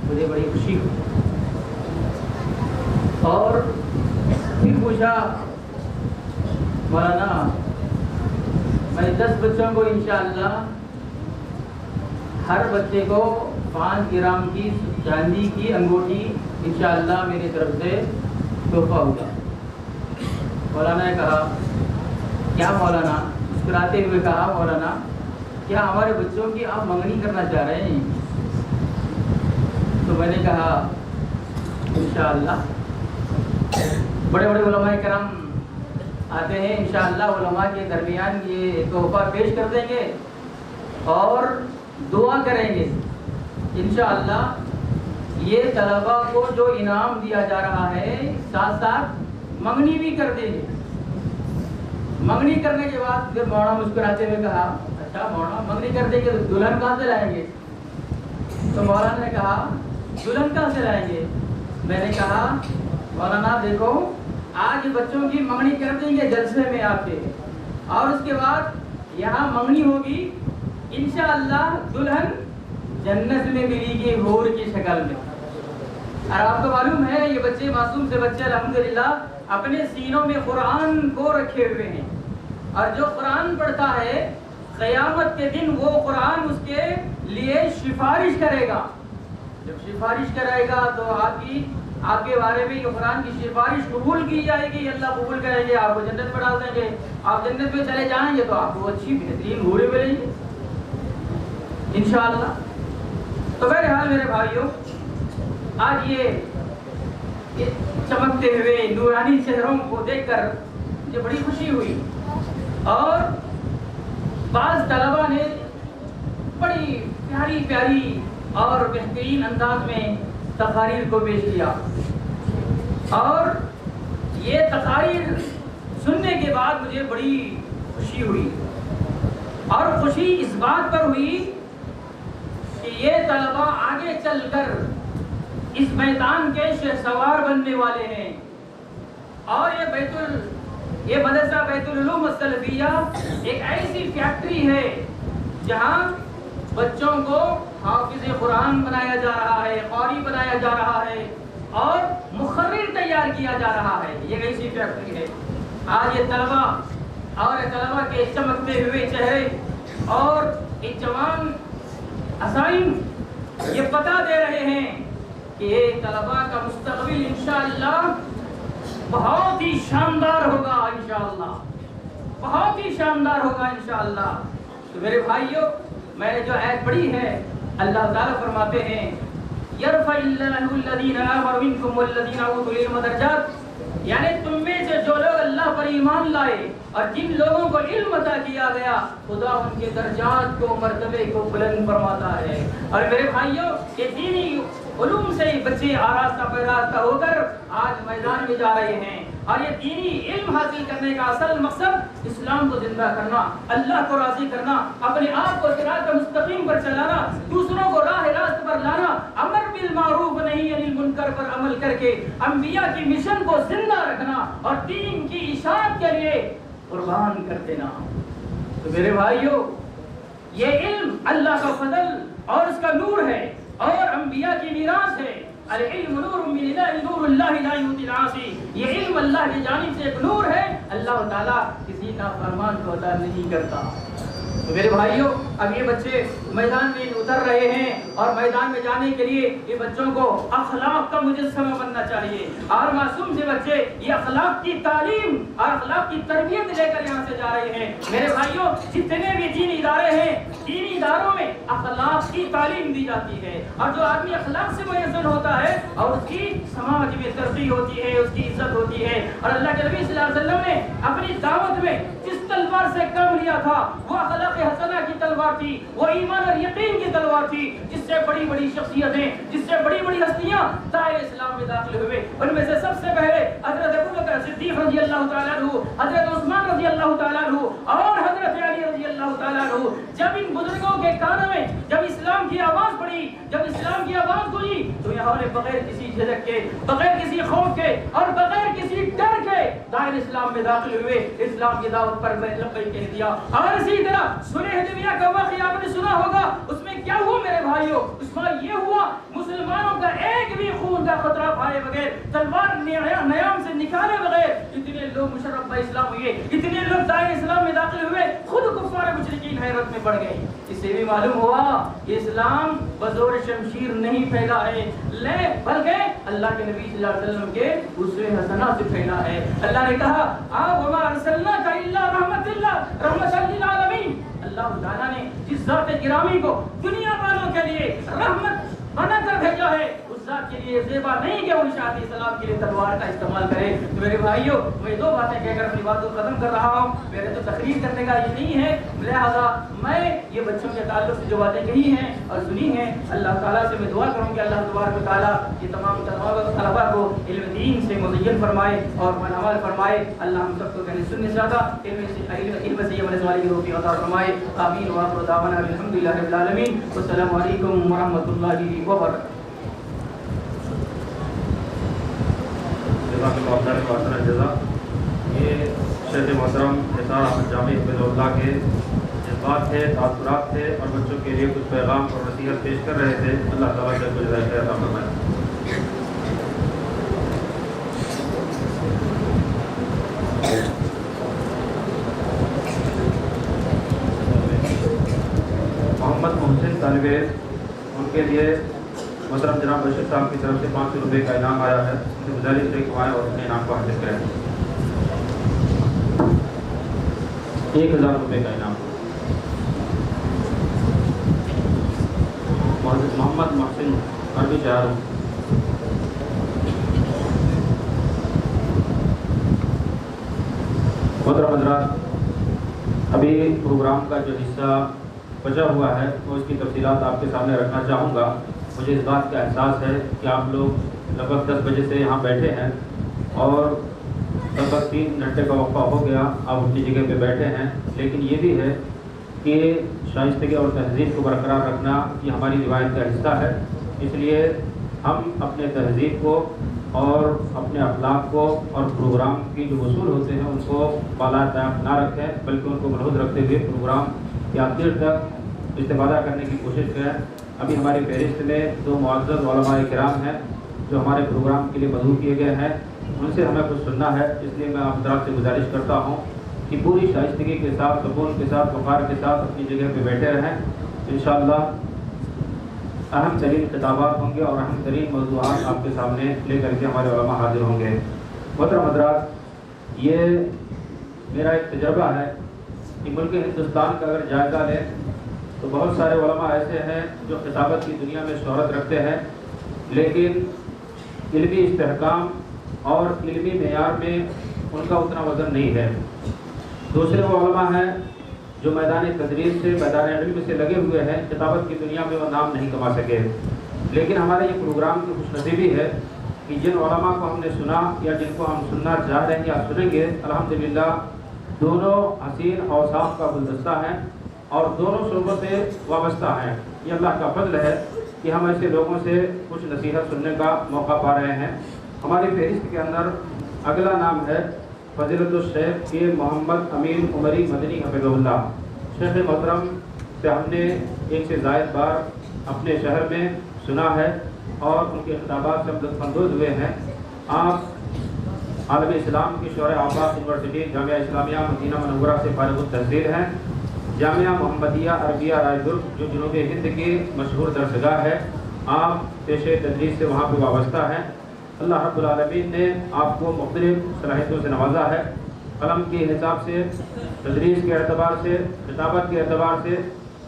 مجھے بڑی خوشی ہوئی اور پھر پوچھا مولانا میں 10 بچوں کو انشاءاللہ ہر بچے کو 5 گرام کی چاندی کی انگوٹھی انشاءاللہ میری طرف سے تحفہ ہوگا۔ مولانا نے کہا کیا مولانا؟ مسکراتے ہوئے کہا مولانا کیا ہمارے بچوں کی آپ منگنی کرنا چاہ رہے ہیں؟ تو میں نے کہا انشاءاللہ بڑے بڑے علماء کرام آتے ہیں، انشاءاللہ علماء کے درمیان یہ تحفہ پیش کر دیں گے اور دعا کریں گے۔ انشاءاللہ یہ طلبہ کو جو انعام دیا جا رہا ہے ساتھ ساتھ منگنی بھی کر دیں گے۔ منگنی کرنے کے بعد پھر مولانا مسکراتے ہوئے کہا اچھا مولانا منگنی کر دیں گے تو دلہن کہاں سے لائیں گے؟ تو مولانا نے کہا دلہن کہاں سے لائیں گے؟ میں نے کہا مولانا دیکھو آج بچوں کی منگنی کر دیں گے جلسے میں آپ کے، اور اس کے بعد یہاں منگنی ہوگی انشاءاللہ دلہن جنت میں ملے گی حور کی شکل میں۔ اور آپ کو معلوم ہے یہ بچے معصوم سے بچے الحمدللہ اپنے سینوں میں قرآن کو رکھے ہوئے ہیں، اور جو قرآن پڑھتا ہے قیامت کے دن وہ قرآن اس کے لیے سفارش کرے گا. جب سفارش کرے گا تو آپ کے بارے میں یہ قرآن کی سفارش قبول کی جائے گی، اللہ قبول کریں گے، آپ کو جنت میں ڈال دیں گے. آپ جنت میں چلے جائیں گے تو آپ کو اچھی بہترین گھوڑے ملیں گے انشاءاللہ. تو بہرحال میرے بھائیوں، آج یہ چمکتے ہوئے نورانی چہروں کو دیکھ کر مجھے بڑی خوشی ہوئی، اور بعض طلباء نے بڑی پیاری پیاری اور بہترین انداز میں تقاریر کو پیش کیا، اور یہ تقاریر سننے کے بعد مجھے بڑی خوشی ہوئی، اور خوشی اس بات پر ہوئی کہ یہ طلباء آگے چل کر اس میدان کے شہسوار بننے والے ہیں. اور یہ مدرسہ بیت العلوم السلفیہ ایک ایسی فیکٹری ہے جہاں بچوں کو حافظ قرآن بنایا جا رہا ہے، قاری بنایا جا رہا ہے، اور مقرر تیار کیا جا رہا ہے. یہ ایسی فیکٹری ہے. آج یہ طلباء کے چمکتے ہوئے چہرے اور یہ جوان عزائم یہ بتا دے رہے ہیں کہ یہ طلباء کا مستقبل انشاءاللہ بہت ہی شاندار ہوگا، انشاءاللہ بہت ہی شاندار ہوگا انشاءاللہ. تو میرے بھائیوں، میں نے جو آیت پڑھی ہے، اللہ تعالیٰ فرماتے ہیں یرفع اللہ الذین آمنوا منکم والذین اوتوا العلم درجات، یعنی تم میں سے جو لوگ اللہ پر ایمان لائے اور جن لوگوں کو علم عطا کیا گیا، خدا ان کے درجات کو، مرتبے کو بلند فرماتا ہے. اور میرے بھائیوں، یہ دینی علوم سے ہی بچے آراستہ پیراستہ ہو کر آج میدان میں جا رہے ہیں، اور یہ دینی علم حاصل کرنے کا اصل مقصد اسلام کو زندہ کرنا، اللہ کو راضی کرنا، اپنے آپ کو صراط مستقیم پر چلانا، دوسروں کو راہ راست پر لانا، امر بالمعروف نہی عن المنکر پر عمل کر کے انبیاء کی مشن کو زندہ رکھنا اور دین کی اشاعت کے لیے قربان کر دینا. تو میرے بھائیوں، یہ علم اللہ کا فضل اور اس کا نور ہے، اور انبیاء کی میراث ہے. العلم نور من اللہ، نور اللہ لا یؤتی العاصی. یہ علم اللہ کی جانب سے ایک نور ہے، اللہ تعالیٰ کسی نافرمان کو عطا نہیں کرتا. تو میرے بھائیوں، اب یہ بچے میدان میں اتر رہے ہیں، اور میدان میں جانے کے لیے یہ بچوں کو اخلاق کا مجسمہ بننا چاہیے، اور معصوم سے بچے یہ اخلاق کی تعلیم اور اخلاق کی تربیت لے کر یہاں سے جا رہے ہیں. میرے بھائیوں، جتنے بھی دینی ادارے ہیں، دینی اداروں میں اخلاق کی تعلیم دی جاتی ہے، اور جو آدمی اخلاق سے میسر ہوتا ہے اور اس کی سماج میں ترقی ہوتی ہے، اس کی عزت ہوتی ہے. اور اللہ کے نبی صلی اللہ علیہ وسلم نے اپنی دعوت میں جس تلوار سے کام لیا تھا وہ اخلاق حسنہ کی تلوار تھی، وہ ایمان اور یقین کی تلوار تھی، جس سے بڑی بڑی شخصیتیں، جس سے بڑی بڑی ہستیاں دائرہ اسلام میں داخل ہوئے. ان میں سے سب سے پہلے حضرت ابوبکر صدیق رضی اللہ تعالیٰ عنہ، حضرت عثمان رضی اللہ تعالیٰ عنہ، اور حضرت علی رضی اللہ تعالیٰ عنہ. جب ان بزرگوں کے کانوں میں جب اسلام کی آواز پڑی، جب اسلام کی آواز گونجی، تو یہاں نے بغیر کسی جھجک کے، بغیر کسی خوف کے اور بغیر کسی ڈر کے دائرہ اسلام میں داخل ہوئے، اسلام کی دعوت پر لبیک کہہ دیا. اور اسی طرح سورہ حدیبیہ کا واقعہ آپ نے سنا ہوگا. اس میں کیا ہوا میرے بھائیوں؟ اس میں یہ ہوا مسلمانوں کا ایک بھی خون کا قطرہ بھائے بغیر، تلوار نیام سے نکالے بغیر اتنے لوگ مشرف اسلام ہوئے، اتنے لوگ دائرہ اسلام میں داخل ہوئے، خود کفار مشرکین حیرت میں پڑ گئے. اس سے بھی معلوم ہوا کہ اسلام بزور شمشیر نہیں پھیلا ہے، بلکہ اللہ کے نبی صلی اللہ علیہ وسلم کے اسوہ حسنہ سے پھیلا ہے. اللہ نے کہا وما ارسلناک الا رحمۃ للعالمین. اللہ تعالیٰ نے جس ذات گرامی کو دنیا والوں کے لیے رحمت بنا کر بھیجا ہے، اس ذات کے لیے زیبا نہیں کہ وہ اشاعت اسلام کے لیے تلوار کا استعمال کرے. تو میرے بھائیوں، میں دو باتیں کہہ کر اپنی بات کو ختم کر رہا ہوں. میرے تو تقریر کرنے کا یہ نہیں ہے، لہذا میں یہ بچوں کے تعلق سے جو باتیں کہی ہیں اور سنی ہیں، اللہ تعالیٰ سے میں دعا کروں کہ اللہ تبارک و تعالیٰ یہ تمام طلباء کو علم دین سے مزین فرمائے اور منعمل فرمائے. اللہ ہم سب کو کہنے سننے سے زیادہ علم سے یہ بننے والی روٹی عطا فرمائے. آمین. وآخر دعوانا الحمدللہ رب العالمین. والسلام علیکم ورحمۃ اللہ وبرکاتہ. یہ شیخ محترم نثار احمد جامی حفظہ اللہ کے جذبات تھے، تاثرات تھے، اور بچوں کے لیے کچھ پیغام اور نصیحت پیش کر رہے تھے. اللہ تعالیٰ سے کچھ خیر عطا فرمائے. طالب علم ان کے لیے محترم جناب بشیر صاحب کی طرف سے 500 روپے کا انعام آیا ہے. ان کی گزارش ہے کہ آئیں اور اپنے انعام کو حاصل کریں. 1000 روپے کا انعام. محمد محسن عربی چاروں. محترم حضرات، ابھی پروگرام کا جو حصہ بچا ہوا ہے وہ اس کی تفصیلات آپ کے سامنے رکھنا چاہوں گا. مجھے اس بات کا احساس ہے کہ آپ لوگ لگ بھگ 10 بجے سے یہاں بیٹھے ہیں اور لگ بھگ 3 گھنٹے کا وقفہ ہو گیا، آپ اپنی جگہ پہ بیٹھے ہیں. لیکن یہ بھی ہے کہ شائستگی اور تہذیب کو برقرار رکھنا یہ ہماری روایت کا حصہ ہے. اس لیے ہم اپنے تہذیب کو اور اپنے اخلاق کو اور پروگرام کی جو اصول ہوتے ہیں ان کو بالاتر نہ رکھیں، بلکہ ان کو ملحوظ رکھتے ہوئے پروگرام کے آخر تک استفادہ کرنے کی کوشش کریں. ابھی ہماری فہرست میں 2 معزز علماء کرام ہیں جو ہمارے پروگرام کے لیے مدعو کیے گئے ہیں. ان سے ہمیں کچھ سننا ہے، اس لیے میں آپ حضرات سے گزارش کرتا ہوں کہ پوری شائستگی کے ساتھ، سکون کے ساتھ، وقار کے ساتھ اپنی جگہ پہ بیٹھے رہیں. انشاءاللہ اہم ترین خطابات ہوں گے اور اہم ترین موضوعات آپ کے سامنے لے کر کے ہمارے علماء حاضر ہوں گے. محترم حضرات، یہ میرا ایک تجربہ ہے کہ ملک ہندوستان کا اگر جائزہ لیں تو بہت سارے علماء ایسے ہیں جو خطابت کی دنیا میں شہرت رکھتے ہیں، لیکن علمی استحکام اور علمی معیار میں ان کا اتنا وزن نہیں ہے. دوسرے وہ علماء ہیں جو میدان تدریس سے، میدان علم سے لگے ہوئے ہیں، خطابت کی دنیا میں وہ نام نہیں کما سکے. لیکن ہمارے یہ پروگرام کی خوش نصیبی ہے کہ جن علماء کو ہم نے سنا یا جن کو ہم سننا چاہ رہے ہیں یا سنیں گے، الحمدللہ دونوں حسین اوصاف کا گلدستہ ہیں اور دونوں شعبوں سے وابستہ ہیں. یہ اللہ کا فضل ہے کہ ہم ایسے لوگوں سے کچھ نصیحت سننے کا موقع پا رہے ہیں. ہماری فہرست کے اندر اگلا نام ہے فضیلت الشیخ کے محمد امین عمری مدنی حفظہ اللہ. شیخ محترم سے ہم نے 1 سے زائد بار اپنے شہر میں سنا ہے اور ان کے خطابات سے ہم لطف اندوز ہوئے ہیں. آپ عالم اسلام کی شورائے عباس یونیورسٹی جامعہ اسلامیہ مدینہ منورہ سے فارغ التحصیل ہیں. جامعہ محمدیہ عربیہ رائے دور جو جنوب ہند کی مشہور درسگاہ ہے، آپ پیشے تدریس سے وہاں پہ وابستہ ہیں. اللہ رب العالمین نے آپ کو مختلف صلاحیتوں سے نوازا ہے. قلم کے حساب سے، تدریس کے اعتبار سے، خطابت کے اعتبار سے،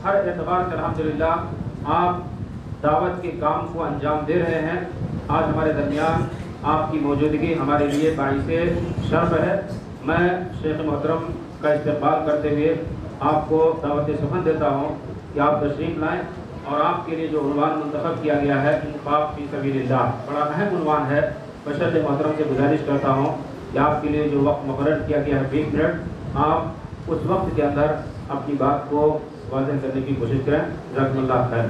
ہر اعتبار سے الحمدللہ آپ دعوت کے کام کو انجام دے رہے ہیں. آج ہمارے درمیان آپ کی موجودگی ہمارے لیے باعث شرف ہے. میں شیخ محترم کا استقبال کرتے ہوئے آپ کو دعوت سخن دیتا ہوں کہ آپ تشریف لائیں اور آپ کے لیے جو عنوان منتخب کیا گیا ہے انفاق فی سبیل اللہ، بڑا اہم عنوان ہے. بشر محترم سے گزارش کرتا ہوں کہ آپ کے لیے جو وقت مقرر کیا گیا ہے 20 منٹ، آپ اس وقت کے اندر اپنی بات کو واضح کرنے کی کوشش کریں. جزاکم اللہ خیر.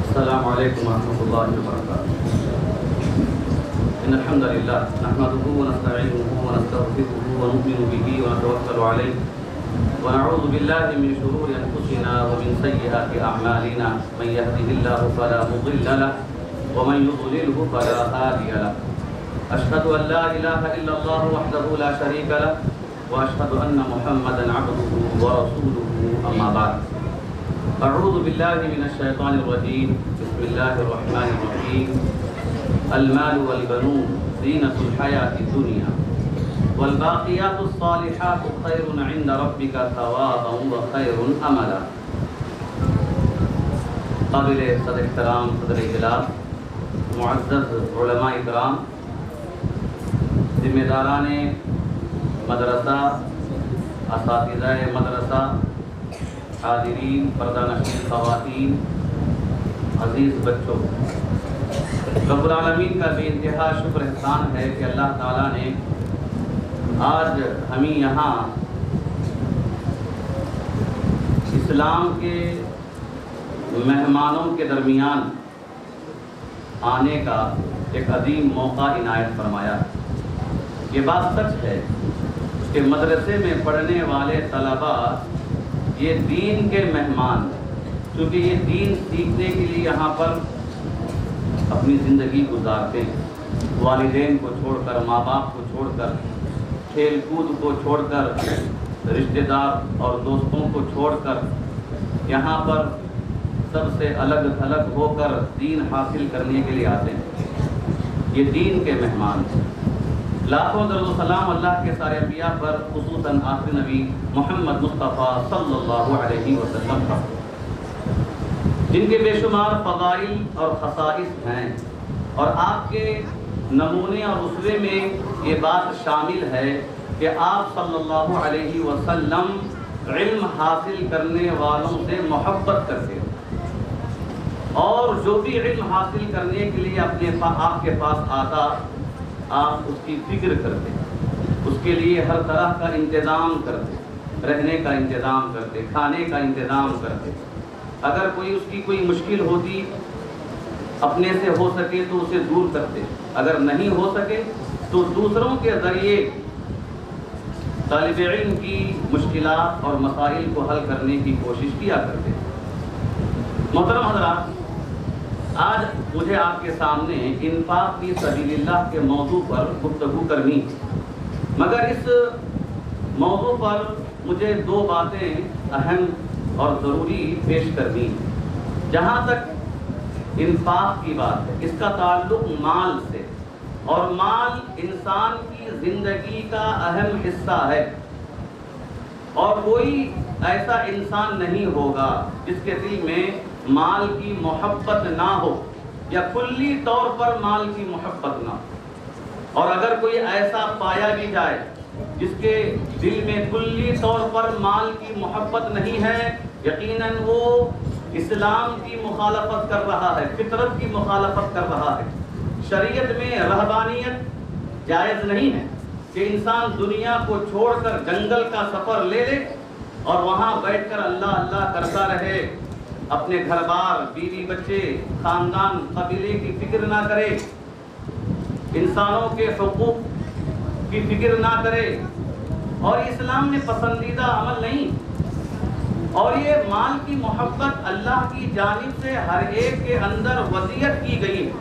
السلام علیکم ورحمۃ اللہ وبرکاتہ. ان الحمد للہ نحمده ونستعینه ونستغفره ونؤمن به ونتوکل علیہ ونعوذ باللہ من شرور انفسنا ومن سیئات اعمالنا من يهده الله فلا مضل له ومن يضلله فلا هادي له. اشهد ان لا اله الا الله وحده لا شريك له واشهد ان محمدا عبده ورسوله. اما بعد، اعوذ باللہ من الشیطان الرجیم. بسم اللہ الرحمن الرحیم. المال والبنون زینۃ الحیاۃ الدنیا والباقیات الصالحات خیر عند ربک ثوابا وخیر املا. قابل صدر احترام صدر اجلاس، معزز علماء کرام، ذمہ داران مدرسہ، اساتذہ مدرسہ، حاضرین، پردہ نشین خواتین، عزیز بچوں، رب العالمین کا بے انتہا شکر احسان ہے کہ اللہ تعالیٰ نے آج ہمیں یہاں اسلام کے مہمانوں کے درمیان آنے کا ایک عظیم موقع عنایت فرمایا. یہ بات سچ ہے کہ مدرسے میں پڑھنے والے طلباء یہ دین کے مہمان، کیونکہ یہ دین سیکھنے کے لیے یہاں پر اپنی زندگی گزارتے ہیں. والدین کو چھوڑ کر، ماں باپ کو چھوڑ کر، کھیل کود کو چھوڑ کر رشتہ دار اور دوستوں کو چھوڑ کر یہاں پر سب سے الگ تھلگ ہو کر دین حاصل کرنے کے لیے آتے ہیں، یہ دین کے مہمان ہیں۔ لاکھوں درود و سلام اللہ کے سارے انبیاء پر، خصوصاً آخری نبی محمد مصطفیٰ صلی اللہ علیہ وسلم پر، جن کے بے شمار فضائل اور خصائص ہیں، اور آپ کے نمونے اور اسوے میں یہ بات شامل ہے کہ آپ صلی اللہ علیہ وسلم علم حاصل کرنے والوں سے محبت کرتے ہیں، اور جو بھی علم حاصل کرنے کے لیے آپ کے پاس آتا آپ اس کی فکر کرتے، اس کے لیے ہر طرح کا انتظام کرتے، رہنے کا انتظام کرتے، کھانے کا انتظام کرتے، اگر اس کی کوئی مشکل ہوتی اپنے سے ہو سکے تو اسے دور کرتے، اگر نہیں ہو سکے تو دوسروں کے ذریعے طالب علم کی مشکلات اور مسائل کو حل کرنے کی کوشش کیا کرتے۔ محترم حضرات، آج مجھے آپ کے سامنے انفاق فی سبیل اللہ کے موضوع پر گفتگو کرنی، مگر اس موضوع پر مجھے دو باتیں اہم اور ضروری پیش کرنی۔ جہاں تک انفاق کی بات ہے، اس کا تعلق مال سے، اور مال انسان کی زندگی کا اہم حصہ ہے، اور کوئی ایسا انسان نہیں ہوگا جس کے دل میں مال کی محبت نہ ہو، یا کلی طور پر مال کی محبت نہ ہو۔ اور اگر کوئی ایسا پایا بھی جائے جس کے دل میں کلی طور پر مال کی محبت نہیں ہے، یقیناً وہ اسلام کی مخالفت کر رہا ہے، فطرت کی مخالفت کر رہا ہے۔ شریعت میں رہبانیت جائز نہیں ہے کہ انسان دنیا کو چھوڑ کر جنگل کا سفر لے لے اور وہاں بیٹھ کر اللہ اللہ کرتا رہے، اپنے گھر بار، بیوی بچے، خاندان، قبیلے کی فکر نہ کرے، انسانوں کے حقوق کی فکر نہ کرے، اور اسلام میں پسندیدہ عمل نہیں۔ اور یہ مال کی محبت اللہ کی جانب سے ہر ایک کے اندر وصیت کی گئی ہے۔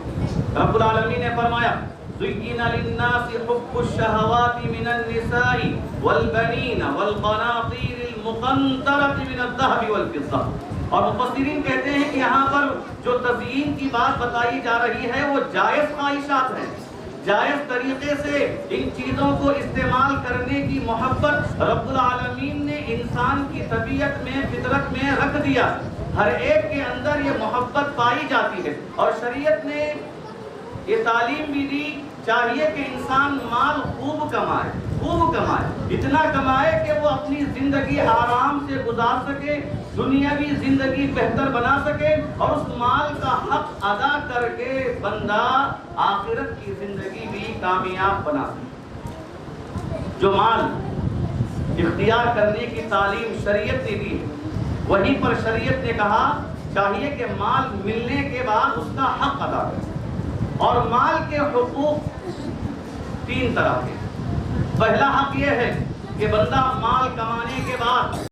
رب العالمین نے فرمایا زُيِّنَ لِلنَّاسِ حُبُّ الشَّهَوَاتِ مِنَ النِّسَاءِ وَالْبَنِينَ وَالْقَنَاطِيرِ الْمُقَنطَرَةِ مِنَ الذَّهَبِ وَالْفِضَّةِ۔ اور مفسرین کہتے ہیں کہ یہاں پر جو تزیین کی بات بتائی جا رہی ہے وہ جائز خواہشات ہیں، جائز طریقے سے ان چیزوں کو استعمال کرنے کی محبت رب العالمین نے انسان کی طبیعت میں، فطرت میں رکھ دیا۔ ہر ایک کے اندر یہ محبت پائی جاتی ہے، اور شریعت نے یہ تعلیم بھی دی، چاہیے کہ انسان مال خوب کمائے، خوب کمائے، اتنا کمائے کہ وہ اپنی زندگی آرام سے گزار سکے، دنیاوی زندگی بہتر بنا سکے، اور اس مال کا حق ادا کر کے بندہ آخرت کی زندگی بھی کامیاب بنا سکے۔ جو مال اختیار کرنے کی تعلیم شریعت نے دی، وہیں پر شریعت نے کہا چاہیے کہ مال ملنے کے بعد اس کا حق ادا کرے۔ اور مال کے حقوق تین طرح کے۔ پہلا حق یہ ہے کہ بندہ مال کمانے کے بعد